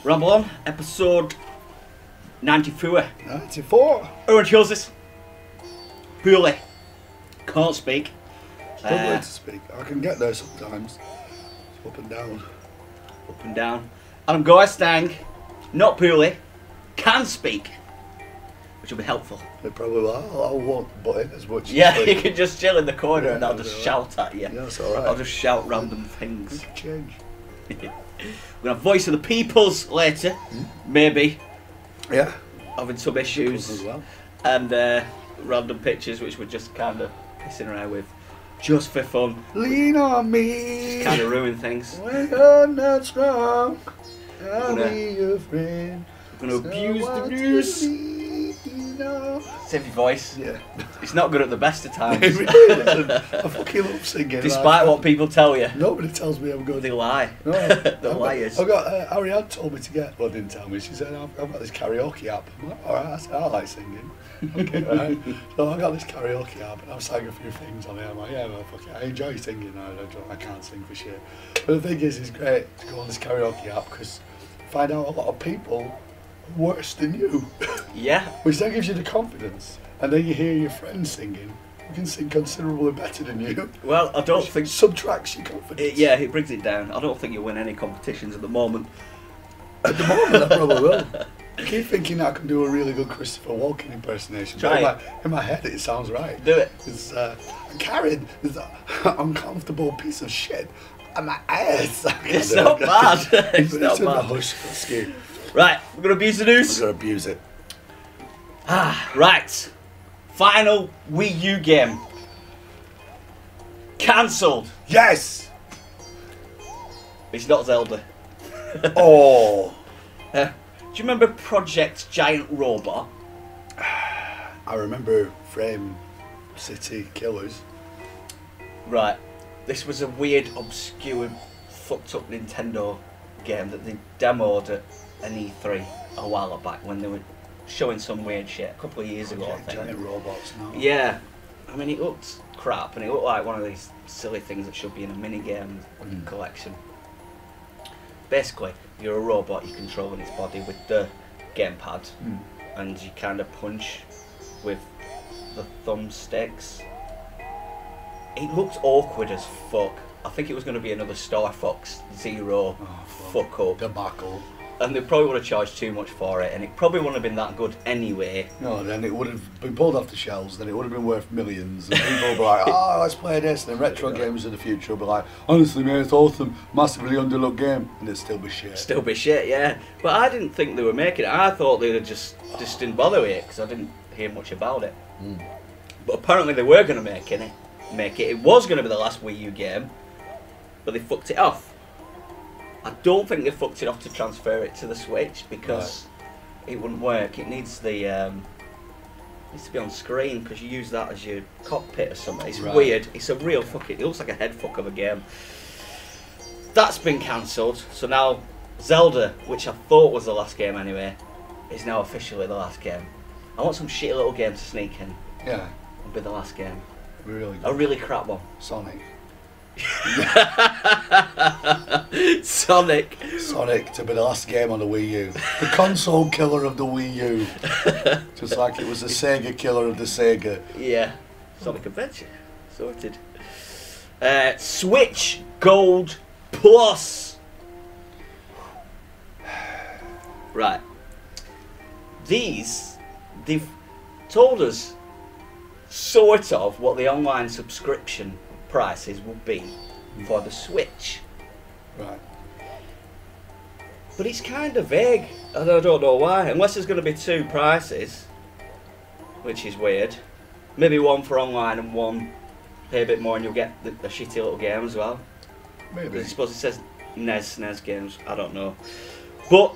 Ramble On, episode 94. 94. Who chose this? Poorly. Can't speak. Struggling to speak. I can get there sometimes. It's up and down. Up and down. And I'm going stang. Not poorly. Can speak. Which will be helpful. It probably will. I won't butt in as much. Yeah, as you can just chill in the corner and I'll that's just all right. shout at you. Yeah, that's alright. I'll just shout random things. We can change. We're going to have Voice of the Peoples later. Maybe. Yeah. Having some issues. As well. And random pictures which we're just kind of pissing around with. Just for fun. Lean on me. Just kind of ruin things. When you're not strong, I'll Gonna- be your friend. We're going to abuse the news. Save your voice. Yeah. It's not good at the best of times. It really isn't. I fucking love singing. Despite what people tell you. Nobody tells me I'm good. They lie. No, They're liars. I've got Ariane told me to get. Well, didn't tell me. She said I've got this karaoke app. I'm like, all right. I said I like singing. Okay, all right. So I got this karaoke app, and I've sang a few things on it. I'm like, yeah, well, fuck it. I enjoy singing. I can't sing for shit. But the thing is, it's great to go on this karaoke app because find out a lot of people worse than you. Yeah. Which then gives you the confidence, and then you hear your friends singing. You can sing considerably better than you. Well, I don't think. Subtracts your confidence. Yeah, it brings it down. I don't think you'll win any competitions at the moment. At the moment, I probably will. I keep thinking that I can do a really good Christopher Walken impersonation. Try but in my head, it sounds right. Do it. It's carried this uncomfortable piece of shit on my ass. It's not bad. It's not in the bad. hush, Husky. Right, we're going to abuse the I'm news. gonna abuse it. Right. Final Wii U game. Cancelled. Yes. It's not Zelda. Oh. Do you remember Project Giant Robot? I remember Frame City Killers. Right. This was a weird, obscure, fucked up Nintendo game that they demoed at an E3 a while back when they were showing some weird shit a couple of years ago, I think. Giant robots now. Yeah. I mean, it looked crap and it looked like one of these silly things that should be in a minigame collection. Basically, you're a robot, you're controlling its body with the gamepad and you kind of punch with the thumbsticks. It looked awkward as fuck. I think it was going to be another Star Fox Zero fuck up. Debacle. And they probably would have charged too much for it and it probably wouldn't have been that good anyway. No, then it would have been pulled off the shelves, then it would have been worth millions. And people would be like, oh, let's play this. And then retro games of the future will be like, honestly, man, it's awesome. Massively underlooked game. And it'd still be shit. Still be shit, yeah. But I didn't think they were making it. I thought they would just didn't bother with it because I didn't hear much about it. But apparently they were going to make it. It was going to be the last Wii U game, but they fucked it off. I don't think they fucked it off to transfer it to the Switch because it wouldn't work. It needs the needs to be on screen because you use that as your cockpit or something. It's weird. It's a real fucking. It looks like a head fuck of a game. That's been cancelled. So now Zelda, which I thought was the last game anyway, is now officially the last game. I want some shitty little game to sneak in. Yeah. And be the last game. Really good. A really crap one. Sonic. Sonic. Sonic to be the last game on the Wii U. The console killer of the Wii U. Just like it was the Sega killer of the Sega. Yeah. Sonic Adventure. Sorted. Switch Gold Plus. Right. They've told us sort of what the online subscription prices will be for the Switch. Right. But it's kind of vague, and I don't know why. Unless there's going to be two prices, which is weird. Maybe one for online and one pay a bit more and you'll get the shitty little game as well. Maybe. I suppose it says SNES games, I don't know. But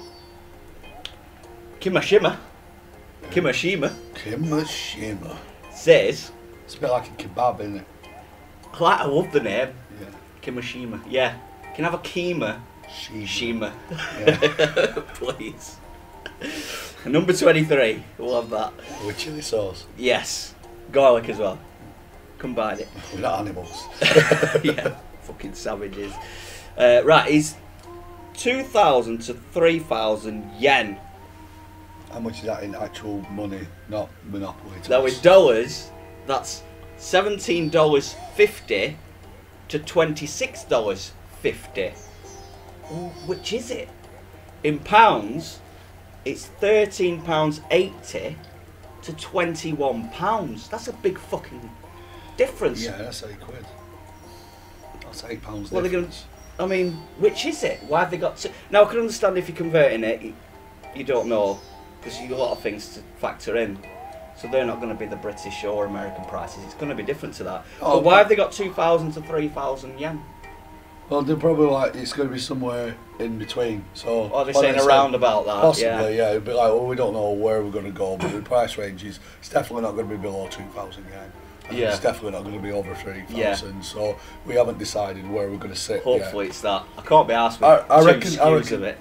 Kimishima says, it's a bit like a kebab, isn't it? I love the name. Yeah. Kimishima. Yeah. Can I have a Kima? Shima. Yeah. Please. Number 23. We'll have that. With chili sauce. Yes. Garlic as well. combine it. We're not animals. Yeah, fucking savages. Right, he's 2,000 to 3,000 yen. How much is that in actual money, not Monopoly? Now in dollars, that's $17.50 to $26.50. Well, which is it? In pounds, it's £13.80 to £21. That's a big fucking difference. Yeah, that's £8. That's £8 Well, difference. I mean, which is it? Why have they got to... Now, I can understand if you're converting it, you don't know, because you've got a lot of things to factor in. So they're not going to be the British or American prices. It's going to be different to that. Oh, but why have they got 2,000 to 3,000 yen? Well, they're probably like, it's going to be somewhere in between. So, Or they're saying around about that. Possibly, yeah. It'd be like, well, we don't know where we're going to go, but the price range is, it's definitely not going to be below 2,000 yen. Yeah. It's definitely not going to be over 3,000. Yeah. So we haven't decided where we're going to sit. Hopefully it's that. I can't be asked with I two reckon SKUs of it.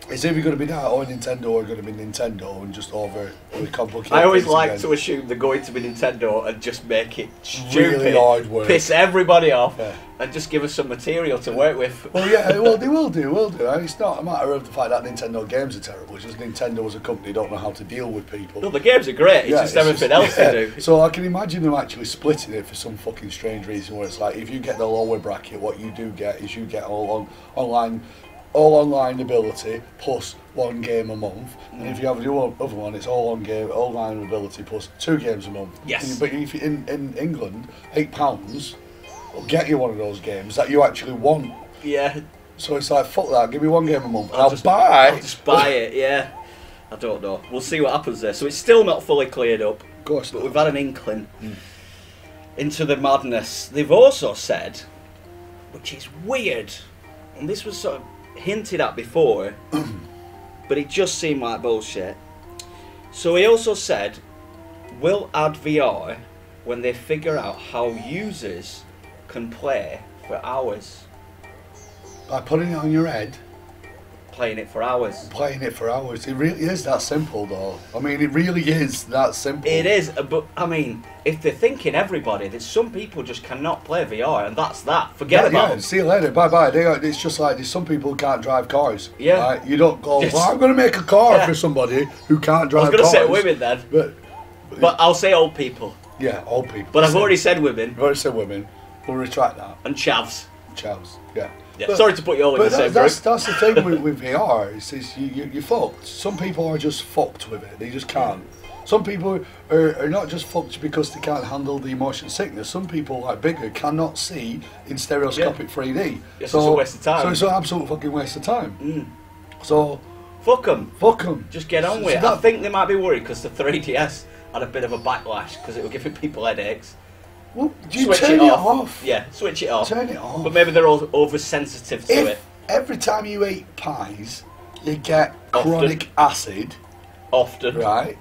It's either going to be that or Nintendo or going to be Nintendo and just over with complicated. I always things like again. to assume they're going to be Nintendo and just make it stupid, Really hard work. piss everybody off, Yeah. and just give us some material to work with. Well, yeah, well, they will do. And it's not a matter of the fact that Nintendo games are terrible. It's just Nintendo as a company don't know how to deal with people. No, the games are great. It's just everything else yeah. they do. So I can imagine them actually splitting it for some fucking strange reason where it's like, if you get the lower bracket, what you do get is you get all online ability plus 1 game a month, and if you have the other one, it's all online ability plus 2 games a month. Yes. But if you, in England, £8 will get you one of those games that you actually want. Yeah, So it's like, fuck that, give me 1 game a month, and I'll just buy it. Yeah, I don't know. We'll see what happens there. So it's still not fully cleared up, Of course but not. we've had an inkling into the madness. They've also said, which is weird, and this was sort of hinted at before, but it just seemed like bullshit. So he also said, we'll add VR when they figure out how users can play for hours. By putting it on your head, Playing it for hours. playing it for hours. It really is that simple, though. I mean, it really is that simple. It is, but I mean, if they're thinking everybody, there's some people just cannot play VR, and that's that. Forget about it. See you later. Bye bye. It's just like there's some people who can't drive cars. Yeah. Right? You don't go, Yes. well, I'm going to make a car Yeah. for somebody who can't I drive was going to cars. say women then, But but I'll say old people. yeah, old people. But I've already said women I've already said women. We'll retract that. and chavs. Chavs. Yeah. Yeah, But- sorry to put you all in But the same that's group. the thing with VR. Is you're fucked. Some people are just fucked with it. They just can't. Some people are not just fucked because they can't handle the motion sickness. Some people, like bigger, cannot see in stereoscopic 3D. Yes, it's a waste of time. So it's an absolute fucking waste of time. Mm. So Fuck them. fuck them. Just get on with it. I think they might be worried because the 3DS had a bit of a backlash because it was giving people headaches. Well, you Switch turn it off. Yeah, switch it off. Turn it off. But maybe they're all oversensitive to it. If every time you eat pies, you get Often. chronic acid, Often. right?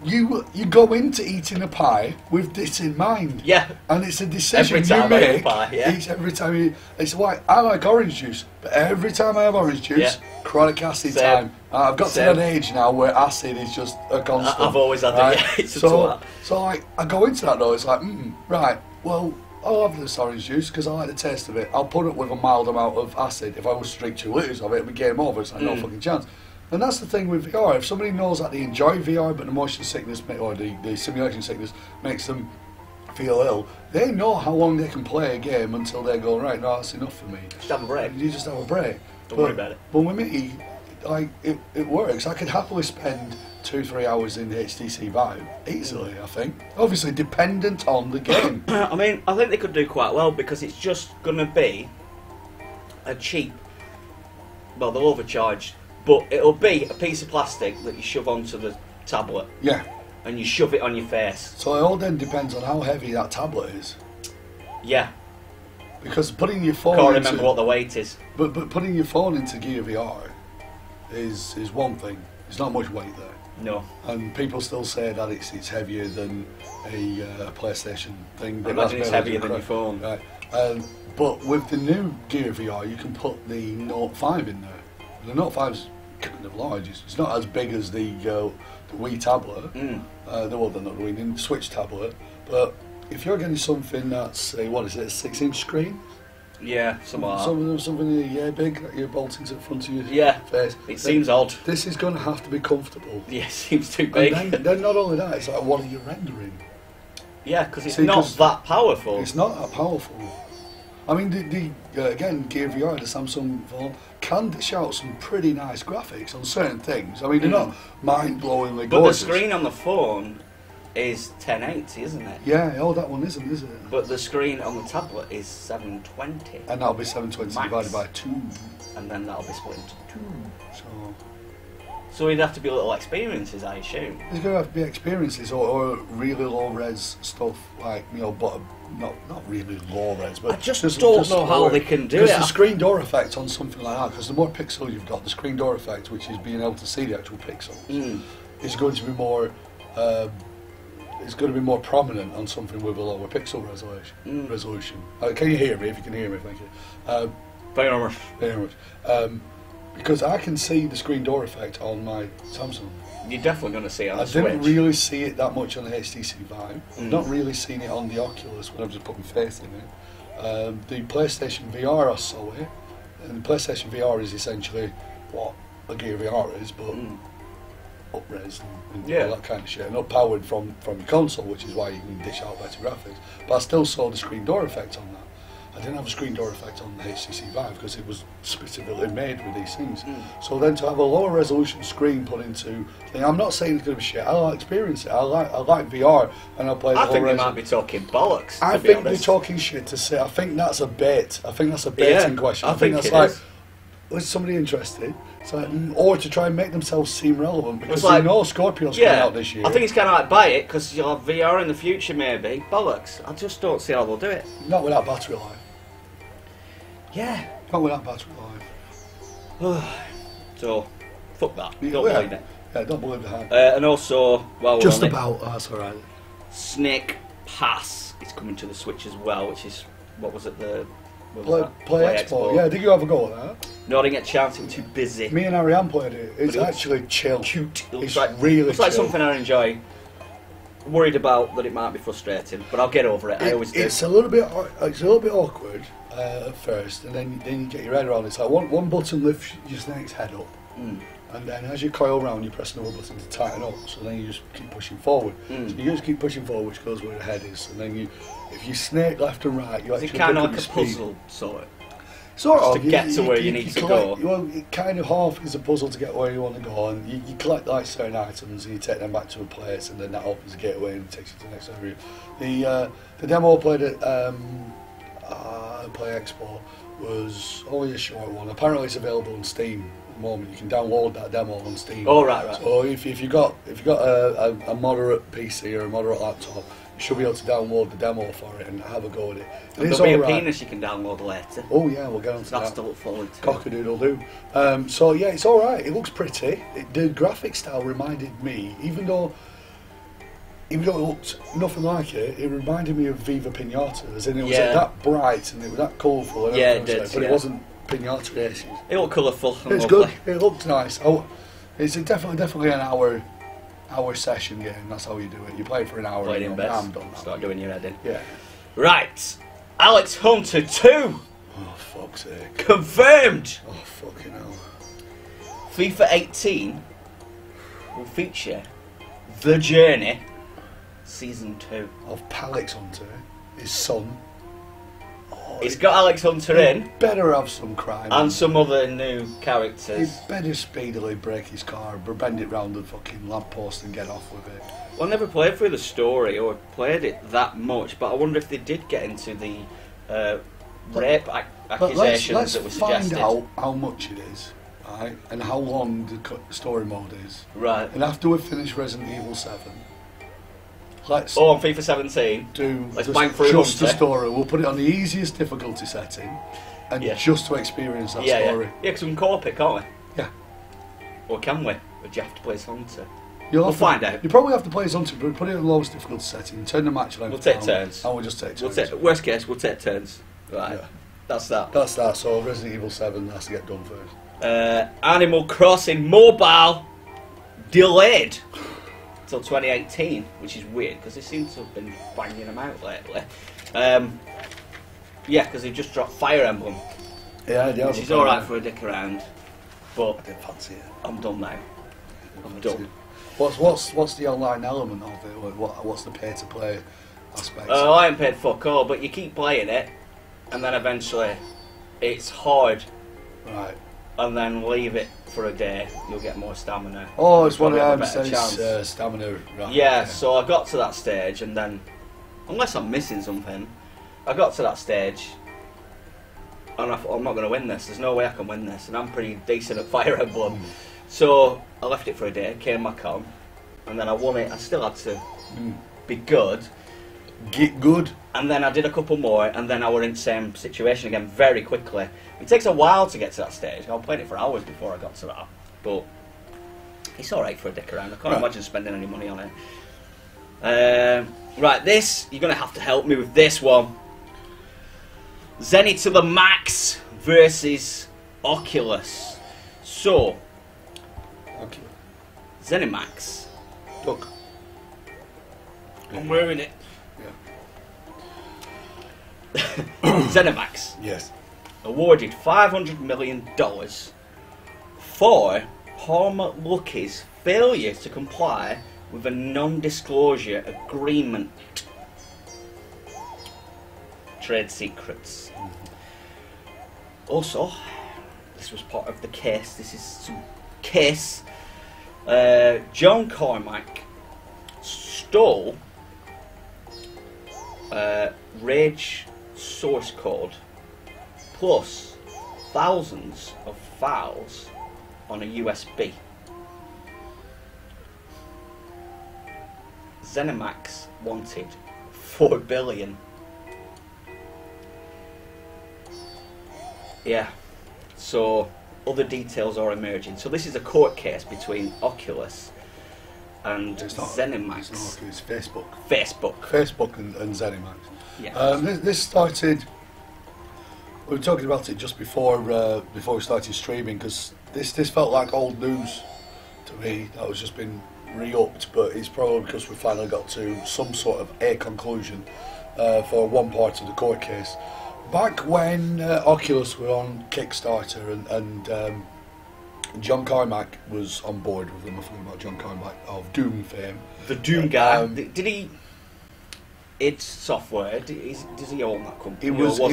You go into eating a pie with this in mind. Yeah. And it's a decision Every time you I eat a make. pie, yeah. Every time you. It's like I like orange juice, but every time I have orange juice, Yeah. chronic acid Same. time. I've got Same. to an age now where acid is just a constant. I've always had that. Yeah, it's a twat. So like I go into that though. It's like right. Well, I'll have this orange juice because I like the taste of it. I'll put it with a mild amount of acid. If I was to drink 2 litres of it, it'd be game over. It's like no fucking chance. And that's the thing with VR. If somebody knows that they enjoy VR, but the motion sickness or the simulation sickness makes them feel ill, they know how long they can play a game until they go, right, no, that's enough for me. Just have a break. You just have a break. Don't worry about it. But with me, like it works. I could happily spend 2-3 hours in HTC Vive easily. I think, obviously, dependent on the game. I mean, I think they could do quite well because it's just going to be a cheap. Well, they'll overcharge, but it'll be a piece of plastic that you shove onto the tablet Yeah. and you shove it on your face. So it all then depends on how heavy that tablet is, Yeah. because putting your I phone. can't into, remember what the weight is. But putting your phone into Gear VR is one thing. There's not much weight there. No. And people still say that it's heavier than a PlayStation thing. I But imagine that's it's maybe heavier than your phone. Right. But with the new Gear VR, you can put the Note 5 in there. The Note 5's kind of large. It's not as big as the Wii tablet. Mm. The Wii Switch tablet, but if you're getting something that's what is it, a 6-inch screen? Yeah, something like that. Something big that you're bolting to the front of your face. It seems odd. This is going to have to be comfortable. Yeah, it seems too big. And then not only that, it's like, what are you rendering? Yeah, because it's not that powerful. It's not that powerful. I mean, again, Gear VR, the Samsung phone, can dish out some pretty nice graphics on certain things. I mean, they're not mind-blowingly gorgeous. But the screen on the phone is 1080, isn't it? Yeah, that one isn't, is it? But the screen on the tablet is 720. And that'll be 720 Max. divided by 2. And then that'll be split into 2. So it'd have to be little experiences, I assume. There's going to have to be experiences or really low-res stuff, like, but not really low-res, but... I just don't know how they can do it. Because the screen door effect on something like that, because the more pixels you've got, the screen door effect, which is being able to see the actual pixels, is going to be more... it's going to be more prominent on something with a lower pixel resolution. Can you hear me? If you can hear me, thank you. Very much. Because I can see the screen door effect on my Samsung. You're definitely going to see it on the Switch. I didn't Switch. really see it that much on the HTC Vive. I've not really seen it on the Oculus when I've just put my face in it. The PlayStation VR I saw it, and the PlayStation VR is essentially what a Gear VR is, but up-res and all that kind of shit, and up-powered from your console, which is why you can dish out better graphics. But I still saw the screen door effect on that. I didn't have a screen door effect on the HTC Vive because it was specifically made with these things. So then to have a lower resolution screen put into, I'm not saying it's going to be shit. I'll experience it. I like VR, and I'll play. I think they might be talking bollocks. I think they're talking shit to say. I think that's a bait. I think that's a baiting question. I think that's like, was somebody interested? Or to try and make themselves seem relevant because they know Scorpio's coming out this year. I think it's kind of like buy it because you'll have VR in the future, maybe. Bollocks. I just don't see how they'll do it. Not without battery life. Yeah. Not without battery life. So, fuck that. Don't believe it. Yeah, don't believe the hype. And also, just about. That's alright. Snake Pass is coming to the Switch as well, which is what was it? Play Expo. Yeah, did you have a go at that? No, I didn't get a chance. I'm too busy. Me and Ariane played it. It's actually chill. Cute. It's like really. Looks like something I enjoy. Worried about that it might be frustrating, but I'll get over it. I always do. It's a little bit awkward at first, and then you get your head around it. It's like one button lifts your snake's head up, and then as you coil round, you press another button to tighten up. So then you just keep pushing forward. So you just keep pushing forward, which goes where the head is. And then if you snake left and right, you actually kind of like a puzzle sort of. Sort of. To get to where you need to go. Well, it kind of half is a puzzle to get where you want to go, and you collect like certain items and you take them back to a place, and then that opens a gateway and takes you to the next area. The demo I played at Play Expo was only a short one. Apparently, it's available on Steam at the moment. You can download that demo on Steam. Oh right. So if you got a moderate PC or a moderate laptop, you should be able to download the demo for it and have a go at it. There'll be a penis you can download later. Oh yeah, we'll get on to that. That's to look forward to. Cock-a-doodle-doo. So yeah, it's alright. It looks pretty. The graphic style reminded me, even though it looked nothing like it, it reminded me of Viva Pinata, as in it was that bright and it was that colourful. Yeah, it did. But it wasn't Pinata races. It looked colourful and It's lovely. good. It looked nice. It's definitely an hour session game. That's how you do it. You play for an hour. Played in bed. Start doing your head in. Yeah. Right. Alex Hunter 2. Oh fuck's sake. Confirmed. Oh fucking hell. FIFA 18 will feature The Journey Season 2 of Alex Hunter, his son. It's got Alex Hunter in. Better have some crime. And some other new characters. He better speedily break his car, bend it round the fucking lamppost and get off with it. Well, I never played through the story or played it that much, but I wonder if they did get into the rape accusations that were suggested. Let's find out how much it is, right, and how long the story mode is. Right. And after we finish Resident Evil 7, let's on FIFA 17 let's bang through just the story. We'll put it on the easiest difficulty setting, and just to experience that story. Yeah, because we can co-op it, can't we? Yeah. Or can we? Or do you have to play as Hunter? We'll find out. You probably have to play as Hunter, but put it on the lowest difficulty setting, turn the match length. We'll take turns. And we'll just take turns. Worst case, we'll take turns. Right. Yeah. That's that. So Resident Evil 7 has to get done first. Animal Crossing Mobile delayed. till 2018, which is weird because they seem to have been banging them out lately. Yeah, because they've just dropped Fire Emblem, which is alright for a dick around, but I didn't fancy it. I'm done now. I'm done. What's the online element of it? What's the pay to play aspect? I ain't paid fuck all, but you keep playing it, and then eventually it's hard. Right. And then leave it for a day, you'll get more stamina. Oh, it's one of them says stamina. Right, yeah, so I got to that stage, and then, unless I'm missing something, I got to that stage, and I thought, I'm not going to win this. There's no way I can win this, and I'm pretty decent at Fire Emblem. So I left it for a day, came back on, and then I won it. I still had to be good. Get good. And then I did a couple more, and then I were in the same situation again very quickly. It takes a while to get to that stage. I played it for hours before I got to that. But it's alright for a dick around. I can't imagine spending any money on it. Right, this, you're going to have to help me with this one. Zenny to the max versus Oculus. So, ZeniMax. Look. I'm wearing it. Yeah. ZeniMax. Yes. Awarded $500 million for Palmer Luckey's failure to comply with a non-disclosure agreement. Trade secrets. Also, this was part of the case. This is some case. John Carmack stole Rage source code plus thousands of files on a USB. ZeniMax wanted $4 billion. Yeah, so other details are emerging. So this is a court case between Oculus and ZeniMax. It's not Oculus, it's Facebook. Facebook and ZeniMax. Yeah. This started. We were talking about it just before we started streaming, because this felt like old news to me. That was just been re-upped, but it's probably because we finally got to some sort of a conclusion for one part of the court case. Back when Oculus were on Kickstarter and John Carmack was on board with them. I'm talking about John Carmack of Doom fame. The Doom guy. Did he? It's software. Does he own that company? He was the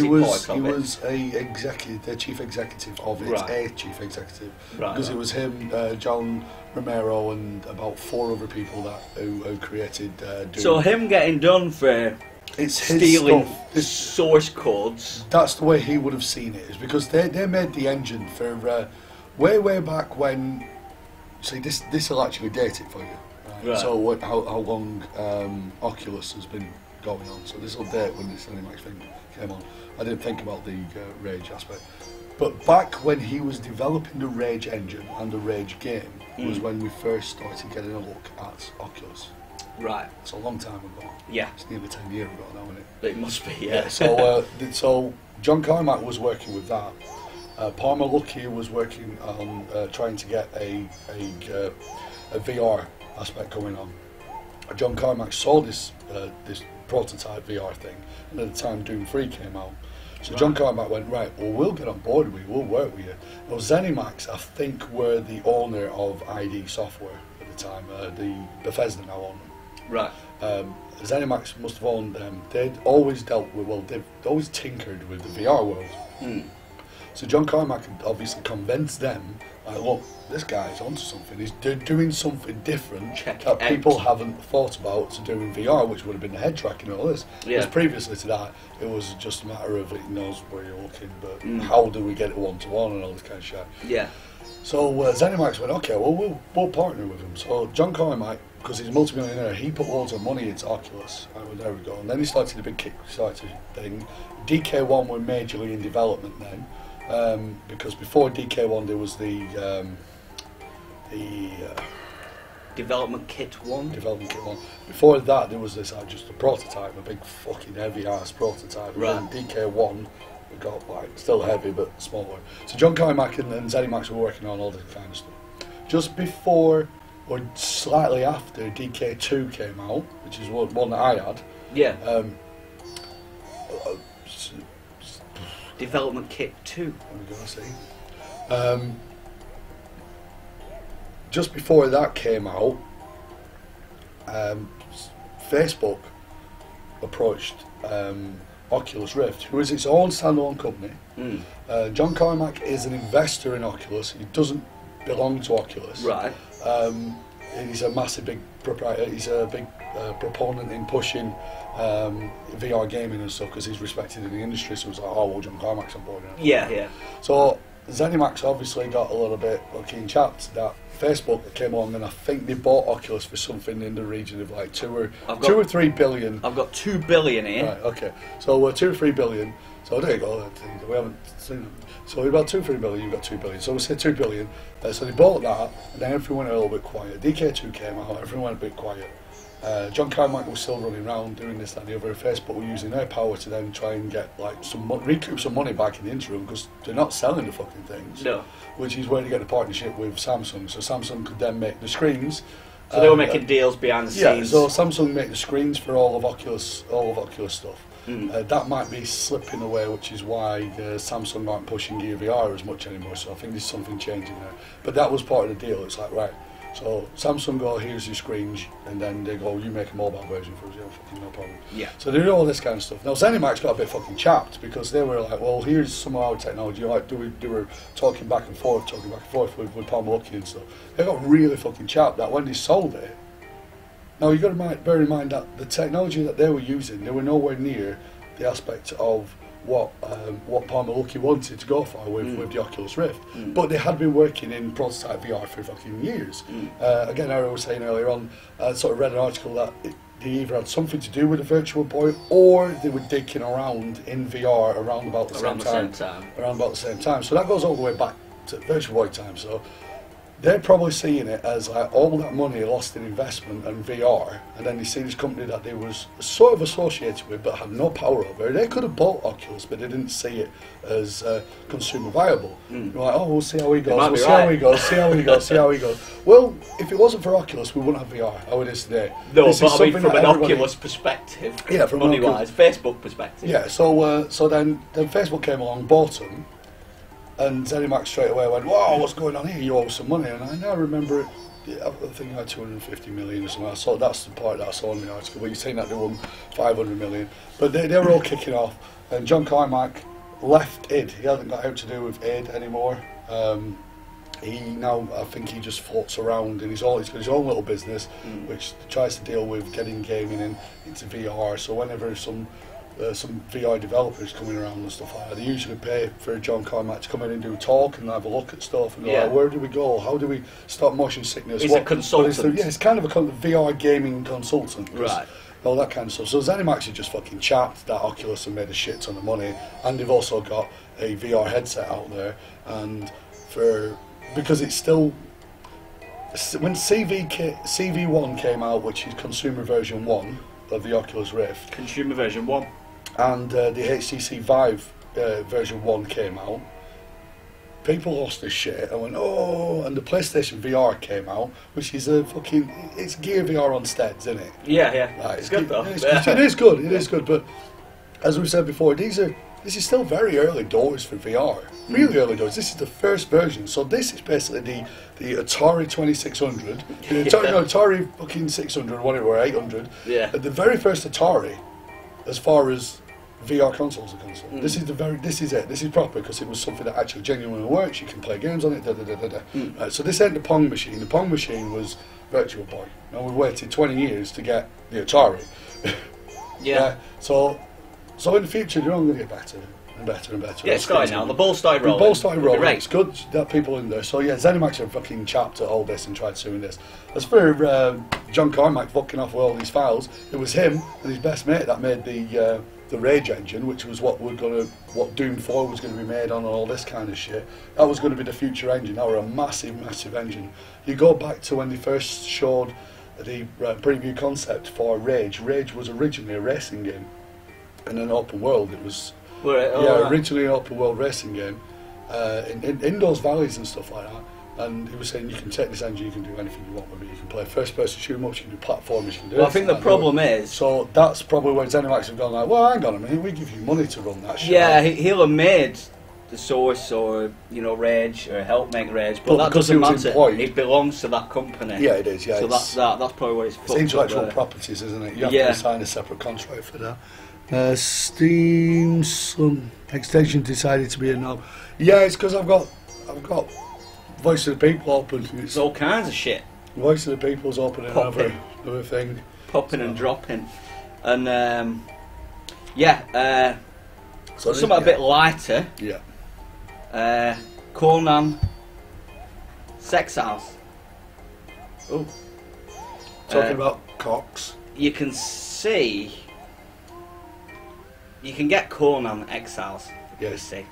chief executive of it. Right. A chief executive, right, because it was him, John Romero, and about 4 other people who created Doom. So him getting done for stealing source codes. That's the way he would have seen it. Is because they made the engine for way back when. See, this will actually date it for you. Right. So how long Oculus has been going on. So this will date when this ZeniMax thing came on. I didn't think about the Rage aspect. But back when he was developing the Rage engine and the Rage game was when we first started getting a look at Oculus. Right. It's a long time ago. Yeah. It's nearly 10 years ago now, isn't it? It must be, yeah. So John Carmack was working with that. Palmer Luckey was working on trying to get a VR aspect going on. John Carmack saw this prototype VR thing, and at the time Doom 3 came out. So John Carmack went, right, well, we'll get on board with you, we'll work with you. Well, ZeniMax, I think, were the owner of ID Software at the time. The Bethesda now own them. Right. ZeniMax must have owned them. They'd always dealt with, they've always tinkered with the VR world. So John Carmack obviously convinced them, like, look, this guy's onto something. He's doing something different that people haven't thought about to do in VR, which would have been the head tracking and all this. Yeah. Because previously to that, it was just a matter of it knows where you're looking, but how do we get it one-to-one and all this kind of shit. Yeah. So ZeniMax went, okay, well, we'll partner with him. So John Carmack, because he's a multi-millionaire, he put loads of money into Oculus. Well, there we go. And then he started a big Kickstarter thing. DK1 were majorly in development then. Because before DK1 there was the Development Kit 1. Development Kit 1. Before that there was this just a prototype, a big fucking heavy ass prototype. Right. And then DK1 we got like still heavy but smaller. So John Carmack and ZeniMax were working on all this kind of stuff. Just before or slightly after DK2 came out, which is one that I had. Yeah. Development Kit 2. What was I see? Just before that came out, Facebook approached Oculus Rift, who is its own standalone company. John Carmack is an investor in Oculus. He doesn't belong to Oculus. Right. He's a massive big proprietor. He's a big proponent in pushing VR gaming and stuff because he's respected in the industry. So it's like, oh well, John Carmack's on board now. Yeah, yeah. So ZeniMax obviously got a little bit fucking chapped that Facebook came along, and I think they bought Oculus for something in the region of like 2 or 3 billion. I've got 2 billion here. Right, okay. So 2 or 3 billion. So there you go. We haven't seen them. So we've got 2 or 3 billion. You've got 2 billion. So we say 2 billion. So they bought that, and then everyone went a little bit quiet. DK2 came out. Everyone went a bit quiet. John Carmack was still running around doing this, that, and the other. Facebook were using their power to then try and get like recoup some money back in the interim because they're not selling the fucking things. No. Which is where they get a partnership with Samsung. So Samsung could then make the screens. So they were making deals behind the scenes. Yeah. So Samsung make the screens for all of Oculus stuff. That might be slipping away, which is why Samsung aren't pushing Gear VR as much anymore. So I think there's something changing there. But that was part of the deal. It's like, right. So Samsung go, here's your screens, and then they go, you make a mobile version for us, yeah, fucking no problem. Yeah. So they do all this kind of stuff. Now ZeniMax got a bit fucking chapped because they were like, well, here's some of our technology. Like, they were talking back and forth with Palm Lucky and stuff. They got really fucking chapped that when they sold it. Now you got to bear in mind that the technology that they were using, they were nowhere near the aspect of what Palmer Lucky wanted to go for with the Oculus Rift. But they had been working in prototype VR for fucking years. Again, I was saying earlier on, I sort of read an article that they either had something to do with the Virtual Boy or they were digging around in VR around about the same time. Around about the same time. So that goes all the way back to Virtual Boy time. So they're probably seeing it as like all that money lost in investment and VR, and then they see this company that they was sort of associated with but had no power over. They could have bought Oculus, but they didn't see it as consumer viable. They're like, oh, we'll see how he goes, see how he goes. Well, if it wasn't for Oculus, we wouldn't have VR. How it is today. No, but I mean, from an Oculus perspective, yeah, from money-wise, Facebook perspective. Yeah, so then Facebook came along, bought them. And ZeniMax straight away went, whoa, what's going on here? You owe some money. And I now remember it, I think I had 250 million or something. So that's the part that I saw in the article. But you're saying that they won 500 million. But they were all kicking off. And John Carmack left id. He hasn't got out to do with id anymore. He now, I think he just floats around and he's got his own little business, which tries to deal with getting gaming into VR. So whenever some VR developers coming around and stuff like that, they usually pay for John Carmack to come in and do a talk and have a look at stuff and go, like, where do we go? How do we stop motion sickness? He's a consultant. It's kind of a VR gaming consultant. Right. All that kind of stuff. So ZeniMax is just fucking chapped that Oculus and made a shit ton of money, and they've also got a VR headset out there, and because it's still, when CV1 came out, which is consumer version 1 of the Oculus Rift. Consumer version 1. And the HTC Vive version 1 came out. People lost their shit and went, oh, and the PlayStation VR came out, which is it's Gear VR on steads, isn't it? Yeah, yeah. Like, it's good though. It is good, it is good, but as we said before, this is still very early doors for VR. Really early doors. This is the first version, so this is basically the Atari 2600, the Atari fucking 600, whatever, or 800. Yeah. The very first Atari, as far as VR consoles are concerned. This is it. This is proper because it was something that actually genuinely works. You can play games on it. Right, so this ain't the Pong machine. The Pong machine was Virtual Boy. And we waited 20 years to get the Atari. Yeah. So in the future, they're only going to get better and better and better. Yeah, it's starting now. The ball started rolling. The ball started rolling. Right. It's good that people in there. So yeah, ZeniMax are fucking chapped at all this and tried suing this. As for John Carmack fucking off with all these files, it was him and his best mate that made the Rage engine, which was what Doom 4 was going to be made on and all this kind of shit. That was going to be the future engine. That were a massive, massive engine. You go back to when they first showed the preview concept for Rage. Rage was originally a racing game in an open world. It was originally an open world racing game in those valleys and stuff like that. And he was saying you can take this engine, you can do anything you want with it. You can play first-person shoot-em-ups, you can do platformers, you can do. Well, I think the problem is. So that's probably where ZeniMax have gone like, well, hang on a minute, we give you money to run that shit. Yeah, he'll have made the Source or Rage or help make Rage, but that doesn't matter. It belongs to that company. Yeah, it is. Yeah, so that's probably what it's. It's intellectual properties, isn't it? You have to sign a separate contract for that. Steam Sun extension decided to be a no. Yeah, it's because I've got Voice of the People open. It's all kinds of shit. Voice of the People's opening another thing. Popping and dropping. And so something a bit lighter. Yeah. Conan Sex House. Oh. Talking about cocks. You can get Conan Exiles. Yes. See.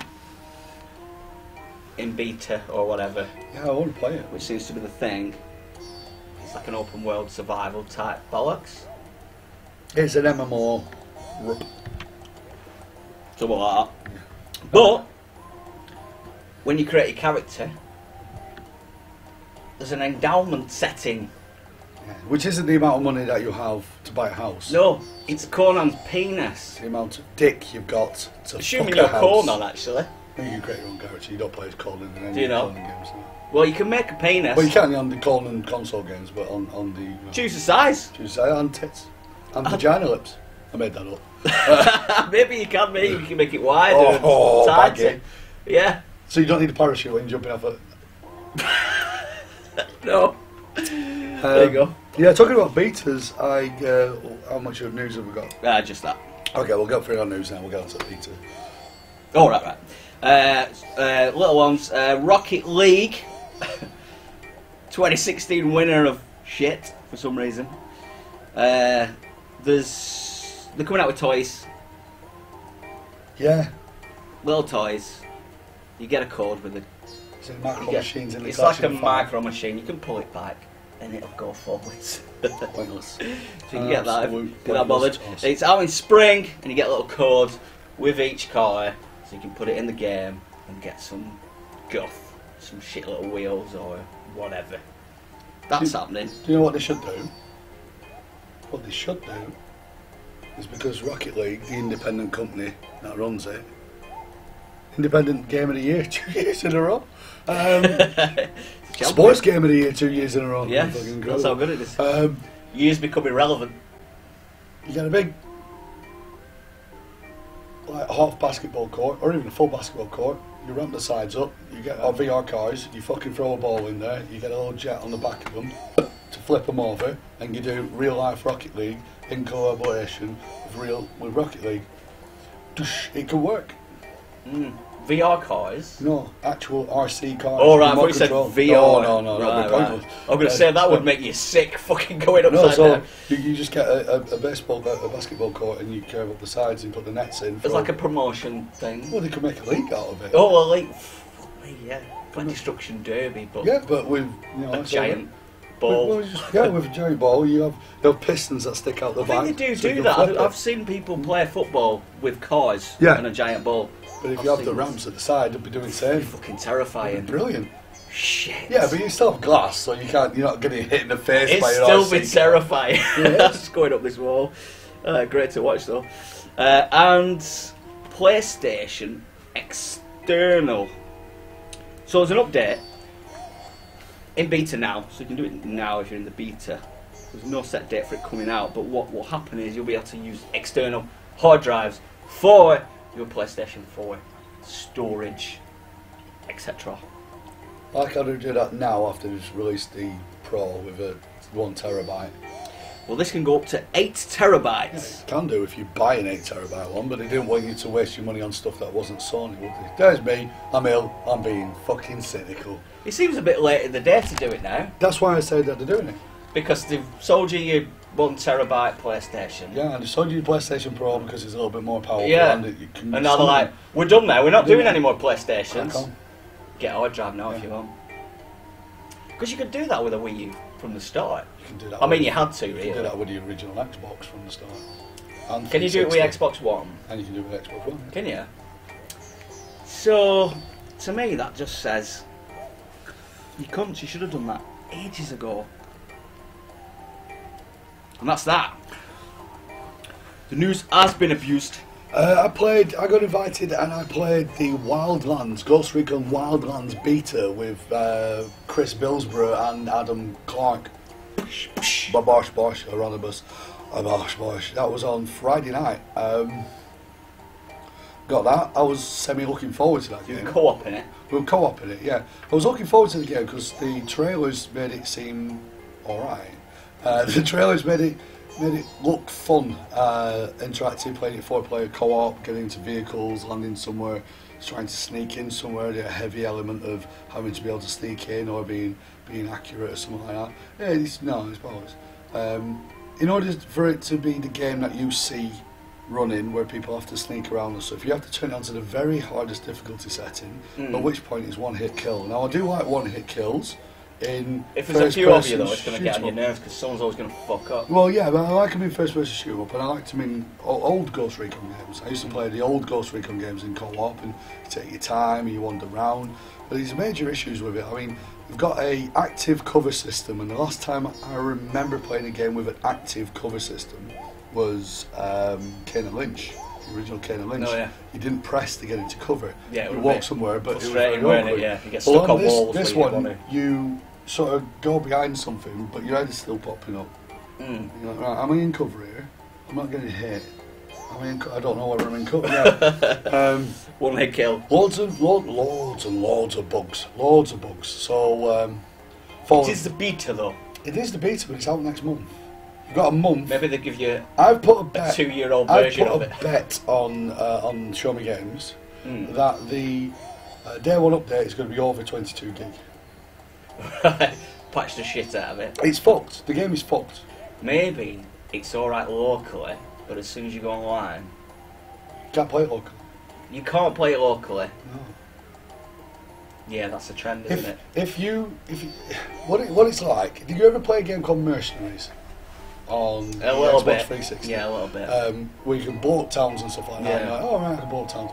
In beta or whatever. Yeah, I want to play it. Which seems to be the thing. It's like an open world survival type bollocks. It's an MMO. Something like that. Yeah. But when you create your character, there's an endowment setting. Yeah. Which isn't the amount of money that you have to buy a house. No, it's Conan's penis. The amount of dick you've got to assuming fuck you're a house. Conan, actually. I think you can create your own character. You don't play as Conan in any Conan games. No. Well, you can make a penis. Well, you can on the Conan console games, but on the... Choose the size. Choose the size and tits. And vagina lips. I made that up. Maybe you can make it wider and tighter. Yeah. So you don't need a parachute when you're jumping off it? No. There you go. Yeah, talking about betas, how much of news have we got? Just that. Okay, we'll go through our news now. We'll get on to the beta. Oh, right. Little ones. Rocket League. 2016 winner of shit for some reason. They're coming out with toys. Yeah. Little toys. You get a code with it. Is it micro machines in the It's like a micro machine. You can pull it back and it'll go forwards. Pointless. So you can get that if you're not bothered. Awesome. It's out in spring and you get a little code with each car so you can put it in the game and get some guff, some shit little wheels or whatever. That's happening. Do you know what they should do? What they should do is, because Rocket League, the independent company that runs it, Independent Game of the Year 2 years in a row. Sports Game of the Year 2 years in a row. Yes, that's how good it is. Years become irrelevant. You get a big, like half basketball court, or even a full basketball court. You ramp the sides up. You get our VR cars. You fucking throw a ball in there. You get a little jet on the back of them to flip them over, and you do real life Rocket League in collaboration with Rocket League. It can work. VR cars? No, actual RC cars. Oh right, I thought you said VR. No. Right. I'm going to say that would make you sick, fucking going upside down. You just get a basketball court, and you curve up the sides and put the nets in. It's like a promotion thing. Well, they could make a league out of it. Oh, a league. Yeah, like Destruction Derby, but yeah, but with a giant ball. With a giant ball, you have pistons that stick out the back. I think they do that. I've seen people play football with cars and a giant ball. But if you have the ramps at the side, they'll be doing the same. Fucking terrifying. Brilliant. Shit. Yeah, but you still have glass, so you're not getting hit in the face by your It's still been terrifying. That's going up this wall. Great to watch though. And PlayStation external. So there's an update in beta now, so you can do it now if you're in the beta. There's no set date for it coming out, but what will happen is you'll be able to use external hard drives for your PlayStation 4 storage, etc. I can't do that now after it's released the Pro with a 1 terabyte. Well, this can go up to 8 terabytes. Yeah, you can do if you buy an 8 terabyte one, but they didn't want you to waste your money on stuff that wasn't Sony, would they? There's me, I'm ill, I'm being fucking cynical. It seems a bit late in the day to do it now. That's why I said that they're doing it. Because they've sold you your 1 terabyte PlayStation. Yeah, and they sold you the PlayStation Pro because it's a little bit more powerful. Yeah, and now they're like, we're done now, we're not doing any more PlayStations. Get a hard drive now if you want. Because you could do that with a Wii U from the start. You can do that. I mean, you had to, really. You can do that with the original Xbox from the start. And can you do it with Xbox One? And you can do it with Xbox One. Yeah. Can you? So, to me, that just says You couldn't. You should have done that ages ago. And that's that. The news has been abused. I got invited and I played the Wildlands, Ghost Recon Wildlands beta with Chris Billsborough and Adam Clark. Bosh bosh, Aronibus. Bosh bosh. That was on Friday night. Got that. I was semi-looking forward to that game. You were co-oping it? We were co-oping it, yeah. I was looking forward to the game because the trailers made it seem alright. The trailers made it look fun, interactive, playing it 4-player co-op, getting into vehicles, landing somewhere, trying to sneak in somewhere, a heavy element of having to be able to sneak in or being accurate or something like that. Yeah, it's bollocks. In order for it to be the game that you see running, where people have to sneak around and stuff, you have to turn it on to the very hardest difficulty setting, at which point it's one-hit kill. Now, I do like one-hit kills. If there's a few of you though, it's going to get on your nerves because someone's always going to fuck up. Well, yeah, but I like them in first person shoot up, and I liked them in old Ghost Recon games. I used to play the old Ghost Recon games in co-op, and you take your time and you wander around. But there's major issues with it. I mean, we've got a active cover system, and the last time I remember playing a game with an active cover system was Kane and Lynch. The original Kane and Lynch. Oh, yeah. You didn't press to get into cover. Yeah, you walk somewhere, but it was very awkward. Yeah, you get stuck on walls. This one, you sort of go behind something, but your head is still popping up. You're like, right, am I in cover here? I'm not getting hit. I don't know whether I'm in cover. Yeah. One hit kill. Loads and loads of bugs. Loads of bugs. So, it is the beta though. It is the beta, but it's out next month. You've got a month. Maybe they give you I've put a bet, 2-year-old version of it. I've put a bet on Show Me Games that the day one update is going to be over 22 gig. Patch the shit out of it. It's fucked. The game is fucked. Maybe it's alright locally, but as soon as you go online, Can't play it locally. You can't play it locally. No. Yeah, that's a trend, isn't it? If you what it's like? Did you ever play a game called Mercenaries on the Xbox 360? Yeah, a little bit. Where you can blow up towns and stuff like that. Yeah. Like, oh right, I can blow up towns.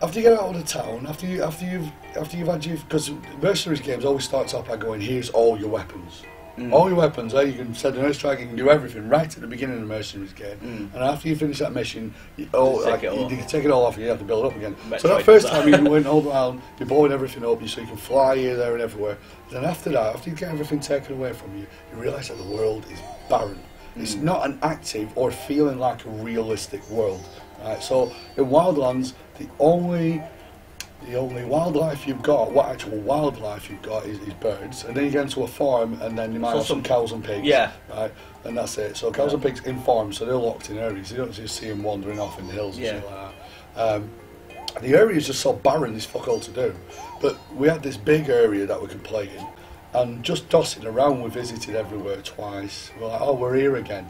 After you get out of the town, after you've had because Mercenaries games always starts off by going, here's all your weapons. All your weapons, you can send an airstrike, you can do everything right at the beginning of the Mercenaries game. And after you finish that mission, you can take it all off and you have to build it up again. So that first time you went all around, you're blowing everything up so you can fly here, there and everywhere. Then after that, after you get everything taken away from you, you realise that the world is barren. It's not an active or feeling like a realistic world. Right? So in Wildlands, the only wildlife you've got, what actual wildlife you've got is birds, and then you get into a farm and then you might have some cows and pigs, right, and that's it. So cows and pigs in farms, so they're locked in areas, you don't just see them wandering off in the hills and shit like that. The area is just so barren, there's fuck all to do, but we had this big area that we could play in, and just tossing around, we visited everywhere twice. We're like, oh, we're here again.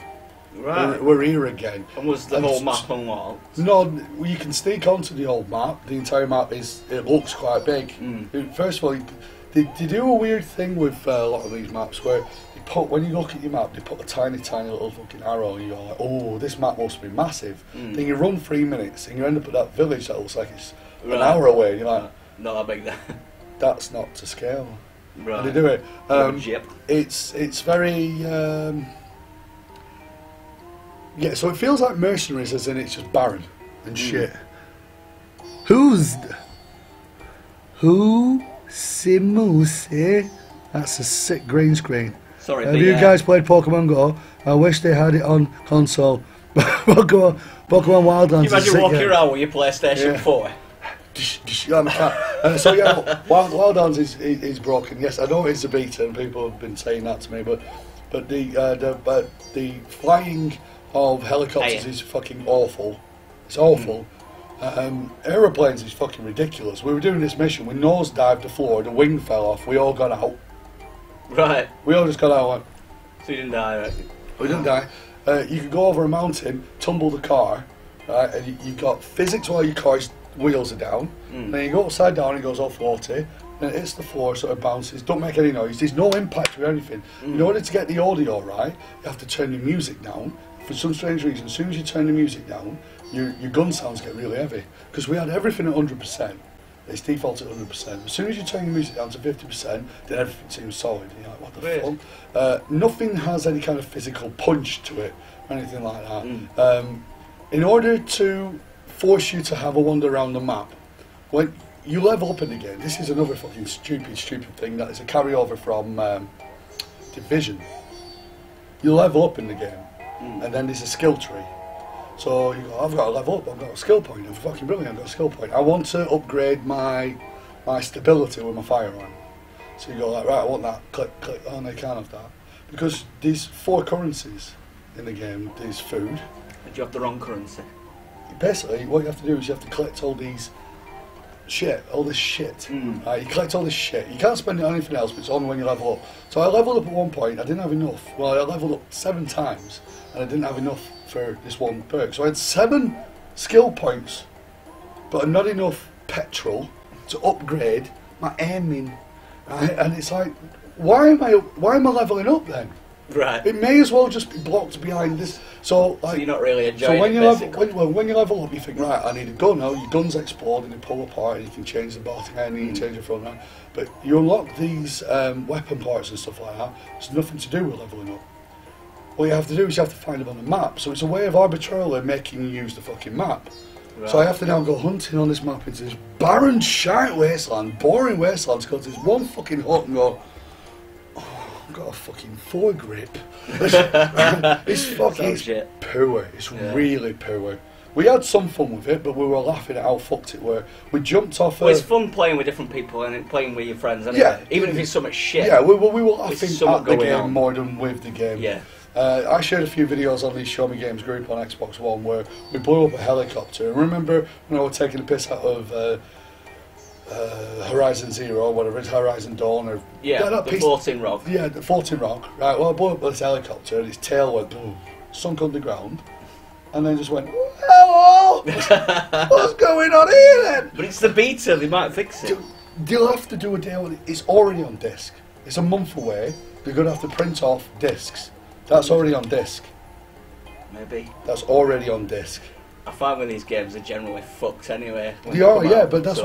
Right. We're here again. And was the whole map unlocked? No, you can sneak onto the old map. The entire map it looks quite big. First of all, they do a weird thing with a lot of these maps where when you look at your map, they put a tiny little fucking arrow and you're like, oh, this map must be massive. Then you run 3 minutes and you end up at that village that looks like it's an hour away and you're like, not that big then. That's not to scale. Right. And they do it. It's very... yeah, so it feels like Mercenaries, as in it's just barren and shit. Who Simuse? That's a sick green screen. Sorry, have you guys played Pokemon Go? I wish they had it on console. Pokemon Wildlands. Can you imagine walking around with your PlayStation 4? So yeah, Wildlands is broken. Yes, I know it's a beta, and people have been saying that to me, but the flying of helicopters is fucking awful. It's awful. Aeroplanes is fucking ridiculous. We were doing this mission, we nosedived the floor, the wing fell off, we all got out. Right. We all just got out. So you didn't die, right? We didn't die. You could go over a mountain, tumble the car, right, and you've got physics while your car's wheels are down. Then you go upside down, it goes all floaty. Then it hits the floor, sort of bounces, don't make any noise, there's no impact or anything. In order to get the audio right, you have to turn the music down. For some strange reason, as soon as you turn the music down, your gun sounds get really heavy. Because we had everything at 100%. It's defaulted 100%. As soon as you turn your music down to 50%, then everything seems solid. And you're like, what the fuck? Nothing has any kind of physical punch to it or anything like that. In order to force you to have a wander around the map, when you level up in the game, this is another fucking stupid thing that is a carryover from Division. You level up in the game, and then there's a skill tree. So you go, I've got to level up, I've got a skill point, I'm fucking brilliant, I've got a skill point. I want to upgrade my stability with my firearm. So you go like, right, I want that, click, oh no, you can't have that. Because there's 4 currencies in the game, there's food. But you have the wrong currency. Basically, what you have to do is you have to collect all this shit. Right, you collect all this shit. You can't spend it on anything else, but it's only when you level up. So I leveled up at one point, I didn't have enough. Well, I leveled up 7 times, and I didn't have enough for this one perk. So I had 7 skill points, but not enough petrol to upgrade my aiming. Right? And it's like, why am I leveling up then? Right. It may as well just be blocked behind this. So you're not really enjoying when it, when you level up, you think, right, I need a gun now. Your guns explode and they pull apart, and you can change the body and you can change the front end. But you unlock these weapon parts and stuff like that. It's nothing to do with leveling up. What you have to do is you have to find them on the map. So it's a way of arbitrarily making you use the fucking map. Right. So I have to now go hunting on this map into this barren, shite wasteland, boring wasteland, to go to this one fucking hut and go, I've got a fucking foregrip. It's fucking poor. It's really poor. We had some fun with it, but we were laughing at how fucked it were. We jumped off. Well, it's fun playing with different people and playing with your friends anyway. Yeah, even if it's so much shit. Yeah, we were laughing at the game more than with the game. Yeah. I shared a few videos on the Show Me Games group on Xbox One where we blew up a helicopter. And remember when I was taking the piss out of Horizon Zero, whatever it's Horizon Dawn, or the floating rock. Yeah, the floating rock. Right. Well, I blew up this helicopter, and its tail went sunk underground, and then just went, hello. What's going on here then? But it's the beta. They might fix it. They'll have to do a deal with it. It's already on disc. It's a month away. They're going to have to print off discs. That's already on disc. Maybe. That's already on disc. I find when these games are generally fucked anyway. They are, yeah, but that's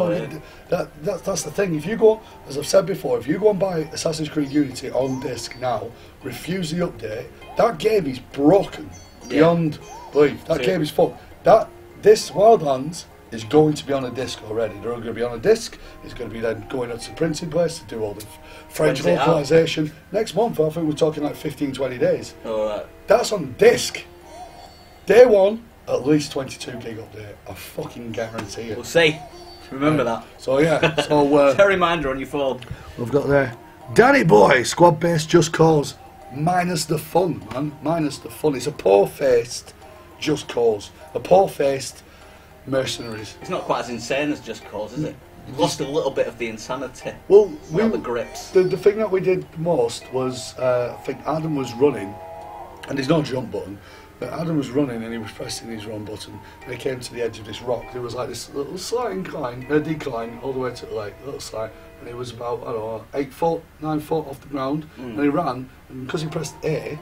that's the thing. If you go, as I've said before, if you go and buy Assassin's Creed Unity on disc now, refuse the update, that game is broken beyond belief. That game is fucked. This Wildlands is going to be on a disc already. They're all going to be on a disc. It's going to be then going out to the printing press to do all the French localization. Next month, I think we're talking like 15, 20 days. All right. That's on disc. Day one. At least 22 gig update, I fucking guarantee it. We'll see. Remember that. So yeah, so a reminder on your phone. We've got there, Danny Boy, squad based Just Cause, minus the fun, man, minus the fun. It's a poor-faced Just Cause, a poor-faced Mercenaries. It's not quite as insane as Just Cause, is it? You've lost a little bit of the insanity. Well, the grips. The thing that we did most was, I think Adam was running, and there's no jump button. But Adam was running and he was pressing his run button and he came to the edge of this rock. There was like this little slight incline, a decline all the way to the lake, a little slight, and he was about, I don't know, 8 foot, 9 foot off the ground, and he ran, and because he pressed A,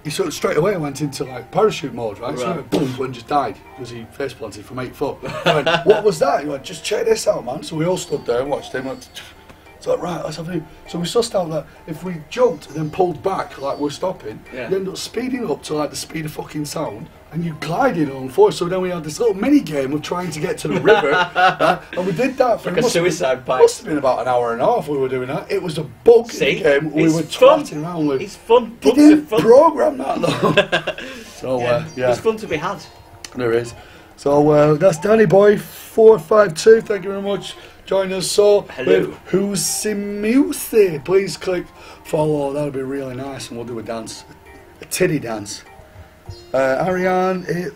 he sort of straight away went into like parachute mode, right? So he went boom and just died because he face planted from 8 foot. I went, what was that? He went, just check this out, man. So we all stood there and watched him. It's like, right, let's have a... So we sussed out that if we jumped and then pulled back like we're stopping, you end up speeding up to like the speed of fucking sound, and you glided on force. So then we had this little mini game of trying to get to the river, and we did that for like a suicide pipe. Must have been about an hour and a half we were doing that. It was a bug in the game we were twatting around with. It's fun. They didn't program that though. So yeah, there's fun to be had. There is. So that's Danny Boy 452. Thank you very much. Join us. So hello. Who's Simusi? Please click follow. That'll be really nice, and we'll do a dance, a titty dance. Ariane, it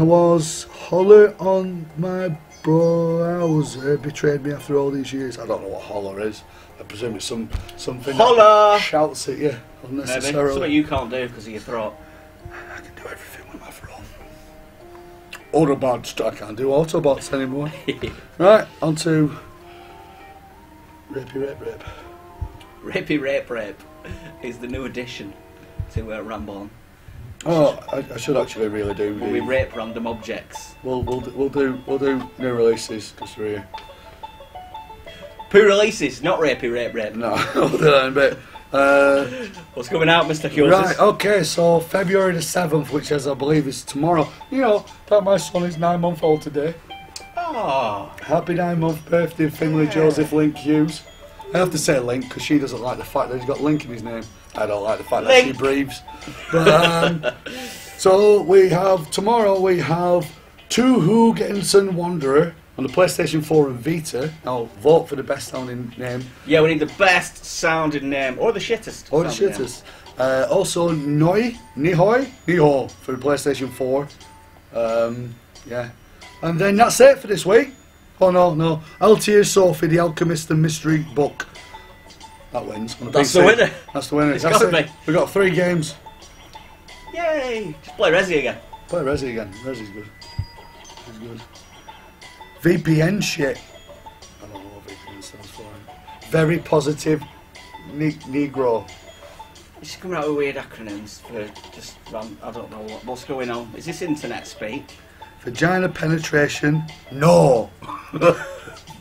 was holler on my browser. Betrayed me after all these years. I don't know what holler is. I presume it's something. Holler. That shouts at you unnecessarily. Maybe. Something you can't do because of your throat. I can do everything with my throat. Autobots. I can't do Autobots anymore. Right, on to Rapey Rape Rape. Rapey Rape Rape is the new addition to Ramble On. Oh, I should actually really do. We rape random objects. We'll do new releases because we're here. Poo releases, not rapey, rape. No, hold on a bit. What's coming out, Mr. Hughes? Right, okay, so February the 7th, which as I believe is tomorrow. You know, that my son is 9-month-old today. Oh. Happy 9-month birthday, Finley Joseph Link Hughes. I have to say Link because she doesn't like the fact that he's got Link in his name. I don't like the fact that she breathes. But, so tomorrow we have Two Who Gettinson Wanderer on the PlayStation 4 and Vita. Now vote for the best sounding name. Yeah, we need the best sounding name, or the shittest. Or the shittest. Also Niho for the PlayStation 4. Yeah. And then that's it for this week. Oh no. Altair Sophie, The Alchemist and Mystery Book. That wins. That's the winner. That's the winner. It's got to be. We've got 3 games. Yay! Just play Resi again. Play Resi again. Resi's good. It's good. VPN shit. I don't know what VPN stands for. Very positive Negro. You should come out with weird acronyms for just, I don't know what's going on. Is this internet speak? Vagina penetration, no.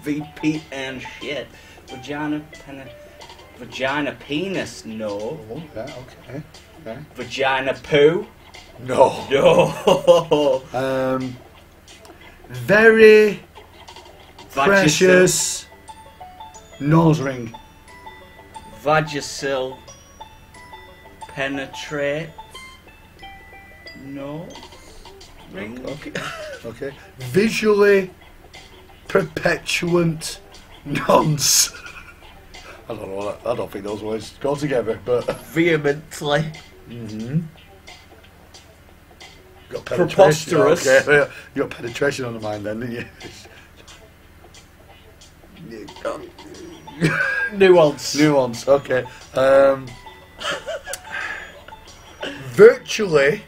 VPN shit. Vagina penis, no. Oh, yeah, okay. Yeah. Vagina poo? No. No. Very Vagisil. precious nose ring. Vagisil. Penetrate. No. Ring. Okay. Visually perpetuant nonce. I don't know. I don't think those words go together, but Vehemently. Got Preposterous. Okay. You got penetration on the mind, then, didn't you? Nuance. Okay. Virtually.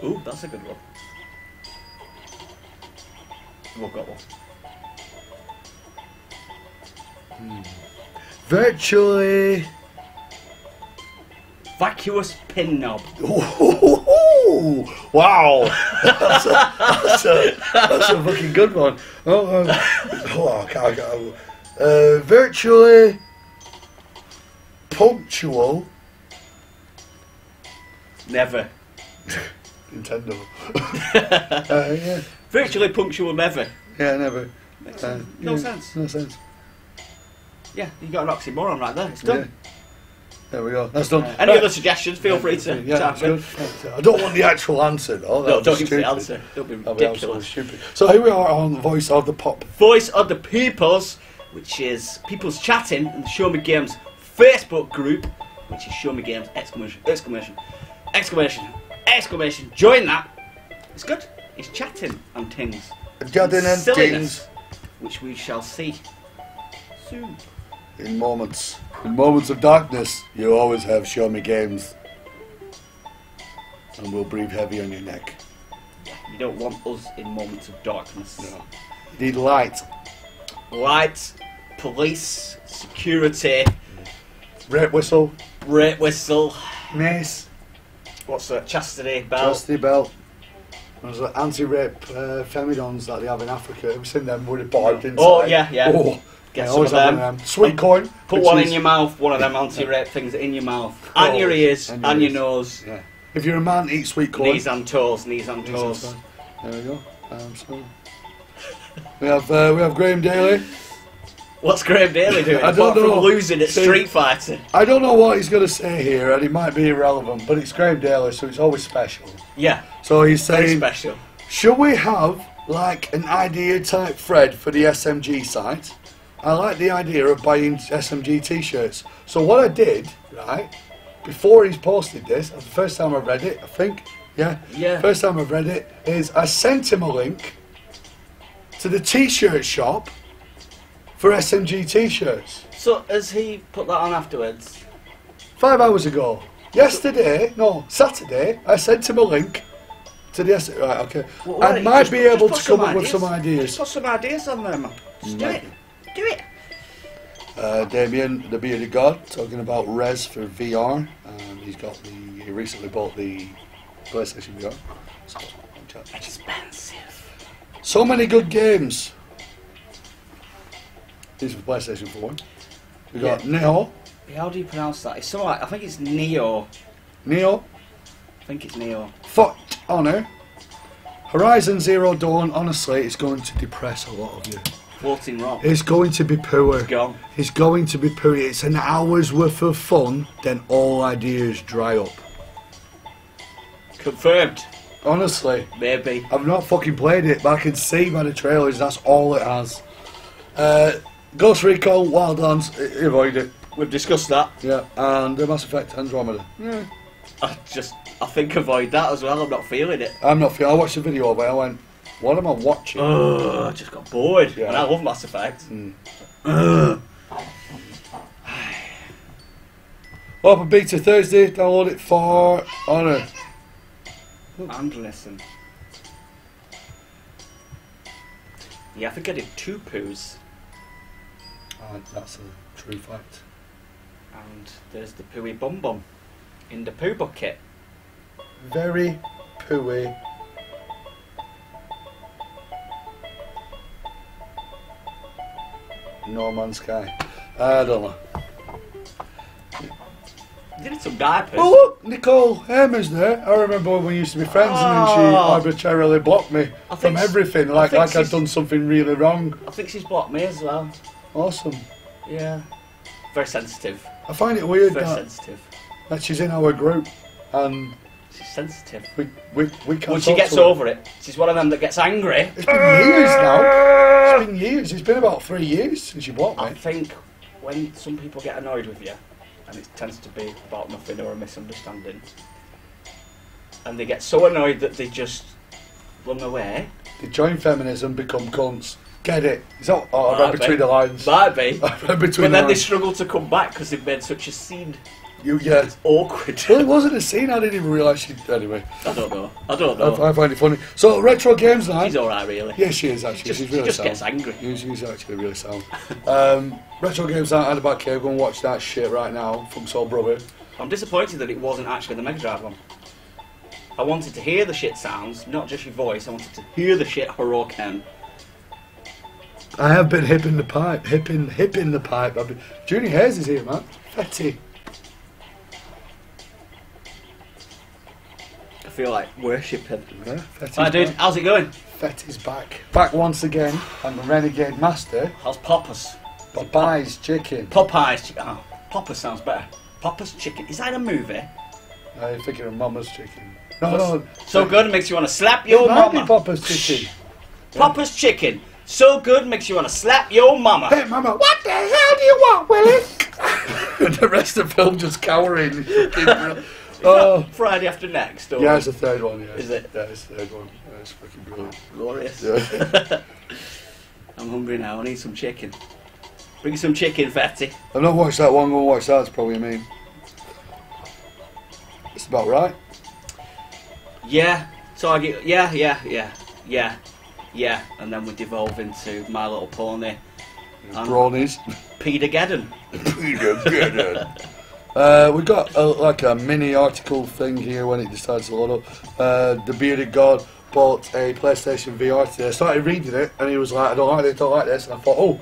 Ooh, that's a good one. We've got one. Virtually. Vacuous pin knob. Ooh, wow, that's a fucking good one. Virtually punctual. Never. Nintendo. Yeah. Virtually punctual never. Yeah, never. Makes no sense. No sense. Yeah, you got an oxymoron right there. It's done. Yeah. There we go. That's done. Any other suggestions? Feel free to. Yeah, that's good. I don't want the actual answer though. No, don't give me the answer. It'll be ridiculous. Stupid. So here we are on Voice of the Pop. Voice of the Peoples, which is People's Chatting in the Show Me Games Facebook group, which is Show Me Games ! Join that. It's good. It's chatting and things. Chatting and Silliness, things. which we shall see soon. In moments of darkness, you always have Show Me Games. And we'll breathe heavy on your neck. Yeah, you don't want us in moments of darkness. No. You need light. Light, police, security, Rape whistle. Mace. What's that? Chastity belt. Chastity belt. There's like anti-rape femidons that they have in Africa. We've seen them with a board inside. Oh, yeah. Oh. Get Yeah, some of them. Sweet coin. Put one in your mouth, one of them anti-rape things in your mouth. And your ears, and your nose. Yeah. If you're a man, eat sweet corn. Knees and toes. There we go. So we have Graham Daly. What's Graham Daly doing? I don't apart know. from losing at Street Fighter. I don't know what he's going to say here, and it might be irrelevant, but it's Graham Daly, so it's always special. Yeah. So he's Very saying, special. should we have like an idea type thread for the SMG site? I like the idea of buying SMG t-shirts. So what I did, right, before he's posted this, the first time I've read it, I think, yeah, first time I've read it, is I sent him a link to the t-shirt shop for SMG t-shirts. So has he put that on afterwards? 5 hours ago. Saturday, I sent him a link to the SMG. Right, okay. Well, I might be able to come up with some Just ideas. put some ideas on there, man. Just do it. Do it. Damien, the Bearded God, talking about Res for VR. He recently bought the PlayStation VR. Expensive. So many good games. These are for PlayStation 4. We've got Neo. How do you pronounce that? It's something like, I think it's Neo. Neo. I think it's Neo. For Honor. Horizon Zero Dawn, honestly, it's going to depress a lot of you. Floating Rock. It's going to be poor. It's gone. It's going to be poor. It's an hour's worth of fun, then all ideas dry up. Confirmed. Honestly. Maybe. I've not fucking played it, but I can see by the trailers that's all it has. Ghost Recon Wildlands, avoid it. We've discussed that. Yeah, and Mass Effect Andromeda. Yeah. I think avoid that as well. I'm not feeling it. I'm not feeling. I watched the video of it. I went, what am I watching? Oh, I just got bored. Yeah. And I love Mass Effect. Open beta Thursday. Download it for Honor. And listen. Yeah, I think I did 2 poos. That's a true fact. And there's the pooey bum bum in the poo bucket. Very pooey. No Man's Sky. I don't know. You did some diapers. Oh look, Nicole Herman's there. I remember when we used to be friends and then she arbitrarily blocked me from everything, like I'd done something really wrong. I think she's blocked me as well. Awesome. Yeah. Very sensitive. I find it weird Very sensitive. that she's in our group and She's sensitive. we can't When she talk gets to her. over it, she's one of them that gets angry. It's been years now. It's been years. It's been about 3 years since you blocked I me. think when some people get annoyed with you, and it tends to be about nothing or a misunderstanding, and they get so annoyed that they just run away. They join feminism, become cunts. Get it? Is that? Oh, I read between the lines. Might be. I read between But the then they lines. struggle to come back because they've made such a scene. Yeah. It's awkward. Well, it wasn't a scene. I didn't even realise she. Anyway. I don't know. I find it funny. So retro games night. She's alright, really. Yeah, she is actually. She's really she just sound. gets angry. She's actually really sound. Retro games night. I had a bad cave. Go and watch that shit right now from Soul Brother. I'm disappointed that it wasn't actually the Mega Drive one. I wanted to hear the shit sounds, not just your voice. I wanted to hear the shit Haroken. I have been hipping the pipe. Hipping the pipe. Junior Hayes is here, man. Fetty. I feel like worshipping. Yeah, Fetty's Hi, dude. back. How's it going? Fetty's back. Back once again. I'm the Renegade Master. How's Popper's? Popeye's Chicken. Popeye's chicken. Oh, Popper sounds better. Popper's chicken. Is that a movie? You're thinking of Mama's Chicken. No. So good it makes you want to slap your It might mama. be Papa's Chicken. Popper's chicken. So good makes you want to slap your mama. Hey, Mama, what the hell do you want, Willie? And the rest of the film just cowering. Oh. Friday after next. Or Yeah, it's the third one, yeah. Is it? Yeah, it's the third one. Yeah, it's fucking brilliant. Glorious. Yeah. I'm hungry now. I need some chicken. Bring some chicken, Fatty. I've not watched that one. Go and watch that. It's probably mean. It's about right. Yeah. So I get yeah, and then we devolve into My Little Pony. Bronies. Peter-geddon. We've got like a mini article thing here when it decides to load up. The Bearded God bought a PlayStation VR today. I started reading it and he was like, I don't like this. And I thought, oh,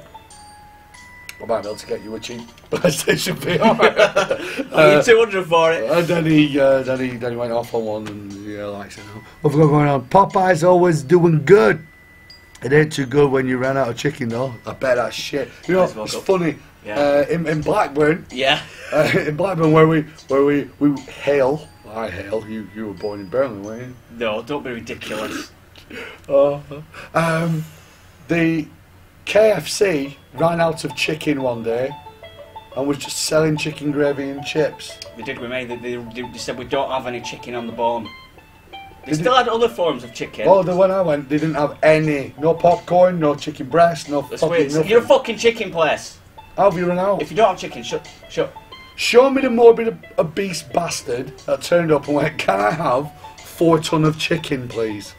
I might be able to get you a cheap PlayStation VR. I need 200 for it. And then he went off on one and like said, what's going on? Popeye's always doing good. It ain't too good when you ran out of chicken though. I bet that's shit. You know, it's funny. Yeah. In Blackburn. Yeah. In Blackburn, where we hail. I hail. You were born in Birmingham, weren't you? No, don't be ridiculous. The KFC ran out of chicken one day and was just selling chicken gravy and chips. They did. They said we don't have any chicken on the bone. They still had other forms of chicken. Oh, when I went, they didn't have any. No popcorn, no chicken breast, no That's fucking weird. nothing. You're a fucking chicken place. How have you run out? If you don't have chicken, shut. Show me the morbid obese bastard that turned up and went, can I have 4 ton of chicken, please?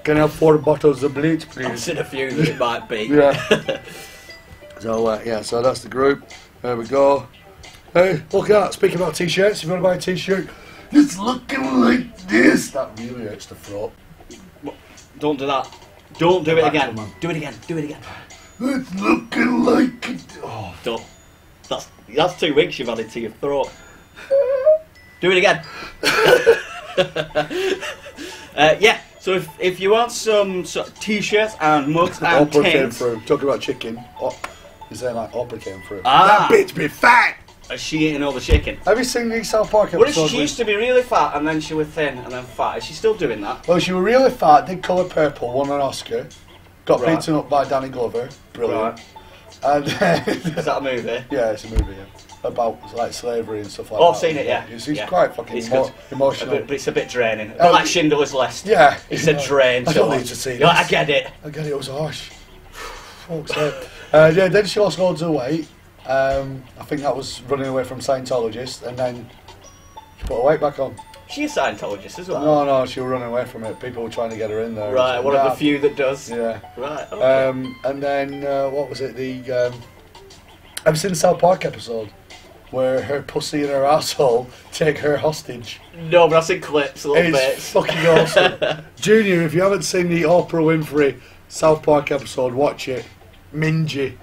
Can I have 4 bottles of bleach, please? I've seen a few that it might be. Yeah. So that's the group. There we go. Hey, look at that. Speaking about t-shirts, if you want to buy a t-shirt, it's looking like this. That really hurts the throat. Don't do that. Don't do it Back to again. man. Do it again. Do it again. It's looking like it. Oh. Done. That's 2 weeks you've added to your throat. Do it again. Yeah. So if you want some sort of t-shirts and mugs and Oprah came tents, through. Talking about chicken. You're saying like Oprah came through. Ah. That bitch be fat. is she eating all the chicken? Have you seen the South Park What episode? if she used to be really fat and then she was thin and then fat? Is she still doing that? Well, she was really fat, did colour purple, won an Oscar, got Right. beaten up by Danny Glover, brilliant. Right. And then, Is that a movie? yeah, it's a movie, yeah, about like slavery and stuff like Oh, that. I've seen it, yeah. It's Yeah. quite fucking It's good. emotional. But it's a bit draining. A bit Oh, like Schindler's List. Yeah. It's a drain. I to don't watch. need to see You're like, this. I get it. I get it, it was harsh. Fuck's sake. Yeah, then she lost loads of weight. I think that was running away from Scientologists, and then she put her weight back on. She's a Scientologist as well. No, she was running away from it. People were trying to get her in there. Right, one of the few that does. Yeah. Right. Okay. And then what was it? Have you seen the South Park episode where her pussy and her asshole take her hostage? No, but I've seen clips, little It's bits. fucking awesome. Junior, if you haven't seen the Oprah Winfrey South Park episode, watch it. Mingy.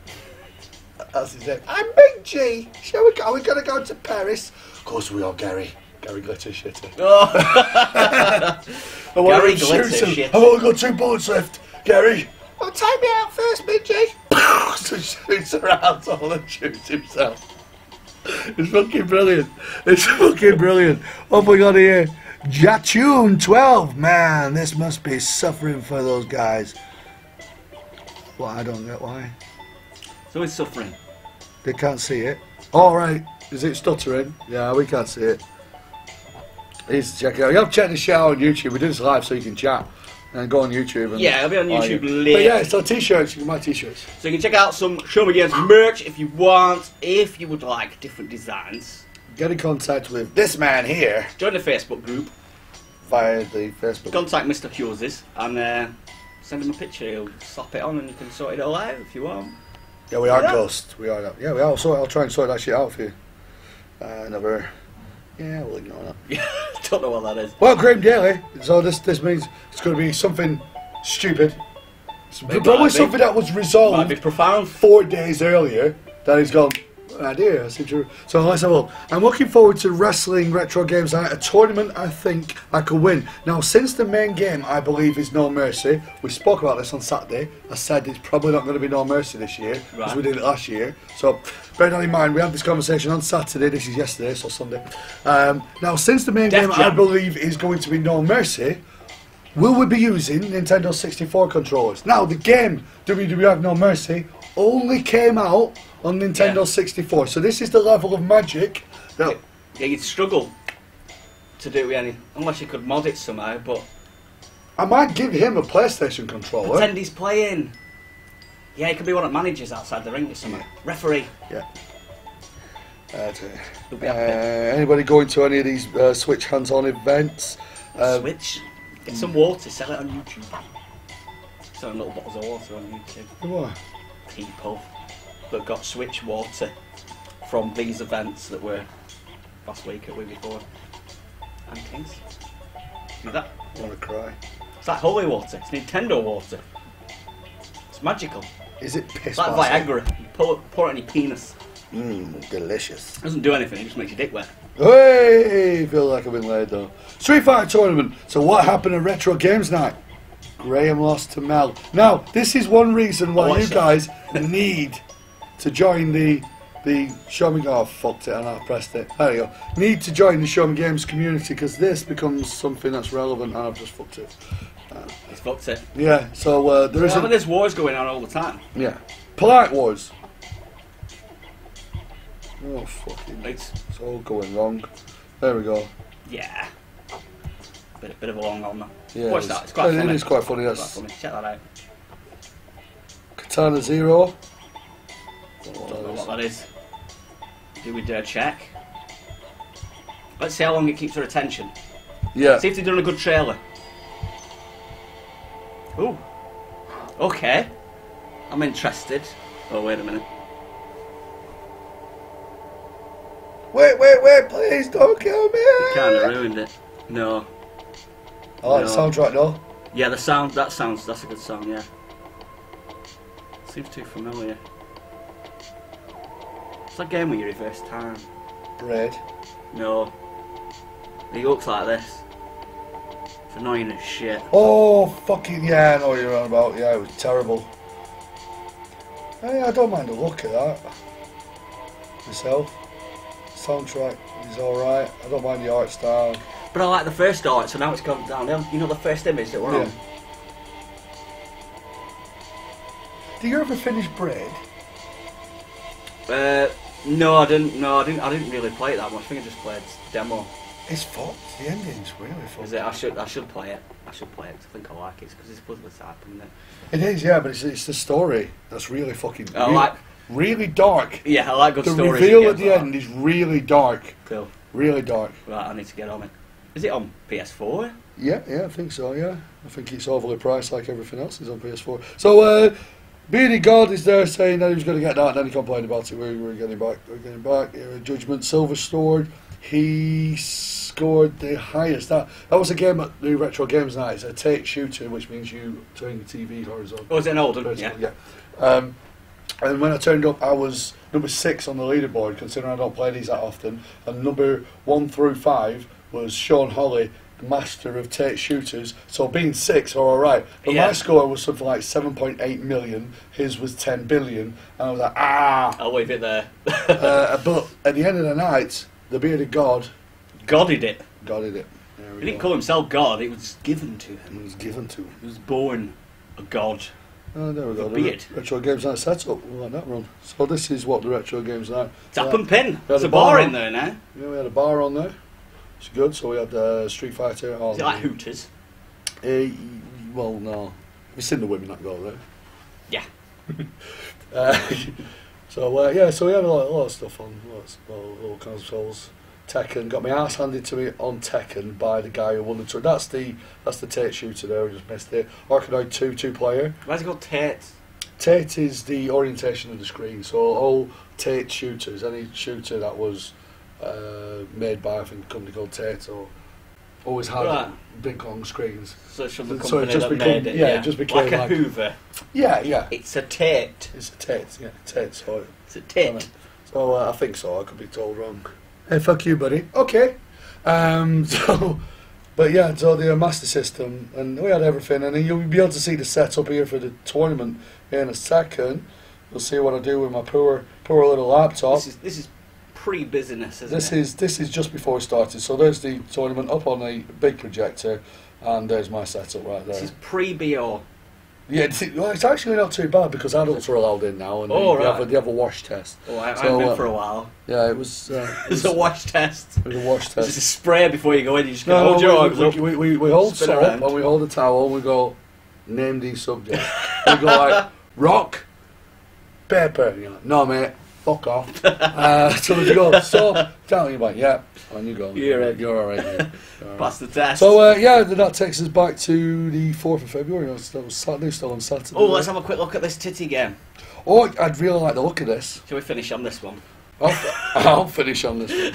That's his name. I'm Mingy. Shall we go? Are we going to go to Paris? Of course we are, Gary. Gary Glitter Shitter. Oh. Gary Glitter Shitter. I've only got 2 bullets left. Gary. Well, take me out first, Mingy. So shoots her asshole and shoots himself. It's fucking brilliant. It's fucking brilliant. What have we got here? Jatune 12. Man, this must be suffering for those guys. Well, I don't get why. So he's suffering. They can't see it. All right. Is it stuttering? Yeah, we can't see it. He's check it out. You have to check the shit out on YouTube. We do this live so you can chat. And go on YouTube. And Yeah, it'll be on YouTube But later. yeah, it's on t-shirts. You can buy t-shirts. So you can check out some Show Me Games merch if you want. If you would like different designs, Get in contact with this man here join the Facebook group. via the Facebook. Contact Mr. Hughes and send him a picture. He'll slap it on and you can sort it all out if you want. Yeah, we are Yeah. ghost. We are. Yeah, we are. So I'll try and sort that shit out for you. Never. Yeah, we'll ignore that. Don't know what that is. Well, Graham Daly. So this means it's going to be something stupid. It's It probably might be. something that was Might be resolved profound. 4 days earlier. That he's gone. An idea. I seem to. So let's have a look. I'm looking forward to Wrestling Retro Games Night, a tournament I think I could win. Now, since the main game I believe is No Mercy, we spoke about this on Saturday. I said it's probably not going to be No Mercy this year because Right. we did it last year. So bear that in mind. We had this conversation on Saturday. This is yesterday, so Sunday. Now, since the main Def game I Jam. believe is going to be No Mercy, will we be using Nintendo 64 controllers? Now, the game WWF No Mercy only came out on Nintendo Yeah. 64, so this is the level of magic that Yeah, you'd struggle to do any unless you could mod it somehow. But I might give him a PlayStation controller. pretend he's playing. Yeah, he could be one of the managers outside the ring or something. Referee. Yeah. He'll be happy. Anybody going to any of these Switch hands-on events? Switch. Get some water. Sell it on YouTube. Selling little bottles of water on YouTube. What? People that got Switch water from these events that were last week or week before. And Kings. Do that. I want to cry. It's like holy water. It's Nintendo water. It's magical. Is it piss? It's like Viagra. You pour it on your penis. Delicious. It doesn't do anything. It just makes your dick wet. Hey, feel like I've been laid though. Street Fighter tournament. So what happened at Retro Games Night? Graham lost to Mel. Now, this is one reason why you guys need to join the Show Me. Oh, I fucked it and I pressed it. There you go. Need to join the Show Me Games community because this becomes something that's relevant and I've just fucked it. It's fucked it. Yeah, so there Well, isn't. there's wars going on all the time. Yeah. Polite Wars. Oh, fucking. It's all going wrong. There we go. yeah. Bit of a long one. Yeah, Watch that. It's quite funny. It is quite funny. It's That's quite funny. Check that out. Katana Zero. I don't know what that is. Do we do a check? Let's see how long it keeps her attention. Yeah. See if they've done a good trailer. Ooh. Okay. I'm interested. Oh, wait a minute. Wait, please don't kill me. You kind of ruined it. No. I like the No. soundtrack though. Yeah, the sound, that's a good song, yeah. Seems too familiar. It's that game where you reverse time. Bread. No. He looks like this. It's annoying as shit. Oh, fucking yeah, I know what you're on about. Yeah, it was terrible. Hey, I don't mind the look of that. Myself. Soundtrack is alright. I don't mind the art style. But I like the first art, so now it's gone downhill. You know the first image that we're on? Do you ever finish Bread? No, I didn't. No, I didn't really play it that much. I think I just played demo. It's fucked. The ending's really fucked. Is it? I should play it. I should play it 'cause I think I like it because it's puzzle type, isn't it? It is, yeah, but it's the story that's really fucking. I like. Really dark. Yeah, I like good stories. The reveal at the end is really dark. Cool. Really dark. Right, I need to get on it. Is it on PS4? Yeah, I think so, yeah. I think it's overly priced like everything else is on PS4. So, Beardy God is there saying that he was going to get that, and then he complained about it. We're getting back. We're getting back. Judgment, Silver Sword. He scored the highest. That was a game at the Retro Games Night. It's a take shooter, which means you turn your TV horizontal. Oh, is it an old one? Yeah. And when I turned up, I was number 6 on the leaderboard, considering I don't play these that often. And number 1 through 5 was Sean Holly, the master of take shooters. So being 6, all right. But my score was something like 7.8 million. His was 10 billion. And I was like, ah. I'll leave it there. But at the end of the night, the bearded God. Godded it. Godded it. He didn't call himself God. It was given to him. It was given to him. He was born a god. Oh, there we go. Beard. Retro Games Night setup. We like that run. So this is what the Retro Games Night. Tap and pin. There's a bar in there now. Yeah, we had a bar on there. It's good. So we had Street Fighter. Is it like Hooters? Well, no. Have you seen the women that go there? Yeah. So we had a lot of stuff on. Little consoles. Tekken, got my ass handed to me on Tekken by the guy who won the tour. That's the Tate shooter there, I just missed it. Arkanoid 2 player. Why's it called Tate? Tate is the orientation of the screen, so all Tate shooters, any shooter that was made by I think a company called Tate or always had big long screens. So it's from the So company it just that became, made it. yeah, it just became like a Hoover. Yeah. It's a Tate. It's a Tate, yeah, Tate. So it's a Tate. So I think so. I could be told wrong. Hey, fuck you, buddy. Okay. But yeah, so the Master System, and we had everything, and you'll be able to see the setup here for the tournament in a second. You'll see what I do with my poor little laptop. This is pre-business, isn't it? This is just before it started. So there's the tournament up on the big projector, and there's my setup right there. This is pre-BO. Yeah, it's actually not too bad because adults are allowed in now, and they have a wash test. Oh, I've been for a while. Yeah, it was. It's a wash test. It was a wash test. It's a spray before you go in. You just hold your arms up. We hold soap and we hold a towel and we go, name these subjects. We go like, rock, paper. And you're like, no mate, fuck off. So we go, soap, towel, you're like, yeah. And you go, you're alright. Pass the test. So then that takes us back to the 4th of February. That was Saturday, still on Saturday. Oh, let's have a quick look at this titty game. Oh, I'd really like the look of this. Shall we finish on this one? I'll finish on this one.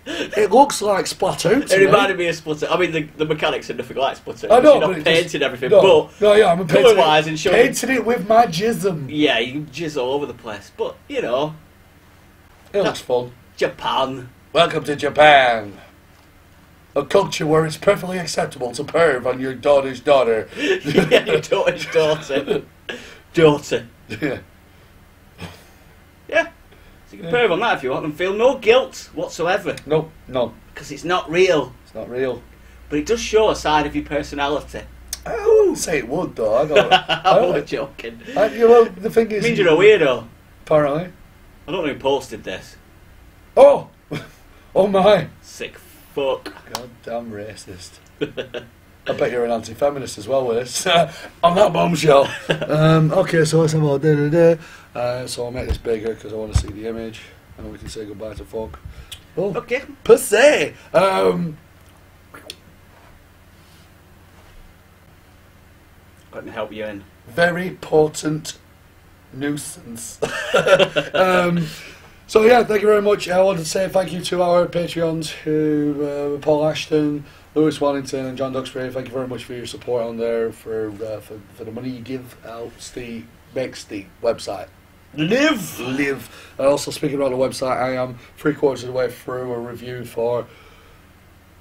It looks like Splatoon to It reminded me of Splatoon. I mean, the mechanics are nothing like Splatoon. I know, you're but not painting everything, I'm colour-wise and showing... Painting it with my jism. Yeah, you can jizz all over the place, but, you know... It looks fun. Japan. Welcome to Japan. A culture where it's perfectly acceptable to perv on your daughter's daughter. Yeah, your daughter's daughter. Daughter. Yeah. Yeah. So you can perv on that if you want and feel no guilt whatsoever. No, no. Because it's not real. It's not real. But it does show a side of your personality. I wouldn't say it would, though. I don't. I'm only joking. Well, the thing is... It means you're a weirdo. Apparently. I don't know who posted this. Oh! Oh my! Sick fuck. Goddamn racist. I bet you're an anti-feminist as well with this. On that bombshell. Okay, so let's have a day. So I'll make this bigger because I want to see the image. And we can say goodbye to folk. Oh, okay. Pussy! Let me help you in. Very potent nuisance. So yeah, thank you very much. I wanted to say thank you to our Patreons who Paul Ashton, Lewis Wallington and John Duxbury, thank you very much for your support on there, for the money you give out. Makes the website live. And also, speaking about the website, I am 3/4 of the way through a review for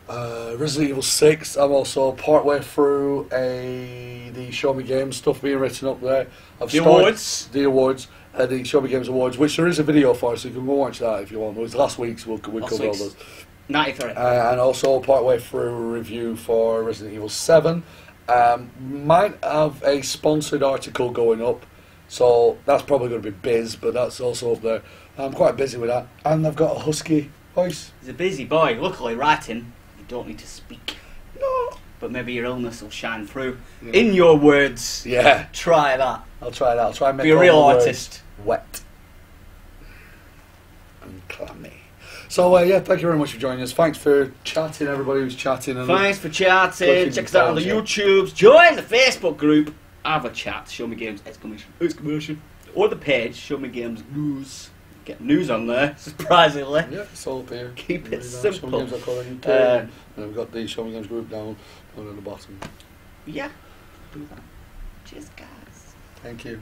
Resident Evil 6. I'm also part way through the Show Me Games stuff being written up there. The awards, the Show Me Games Awards, which there is a video for, so you can go watch that if you want. It was last week's, we covered all those. 93. And also part way through a review for Resident Evil 7. Might have a sponsored article going up, so that's probably going to be biz, but that's also up there. I'm quite busy with that, and I've got a husky voice. He's a busy boy. Luckily, writing, you don't need to speak. No. But maybe your illness will shine through. Yeah. In your words. Yeah. Try that. I'll try that. I'll try and make be a real artist. Wet and clammy. So yeah, thank you very much for joining us. Thanks for chatting, everybody who's chatting. And thanks for chatting. Check us out on the YouTubes. Join the Facebook group. Have a chat. Show Me Games exclamation. Or the page. Show Me Games News. Get news on there. Surprisingly. Yeah, it's all up here. Keep it simple. And we've got the Show Me Games group down at the bottom. Yeah. Do that. Cheers, guys. Thank you.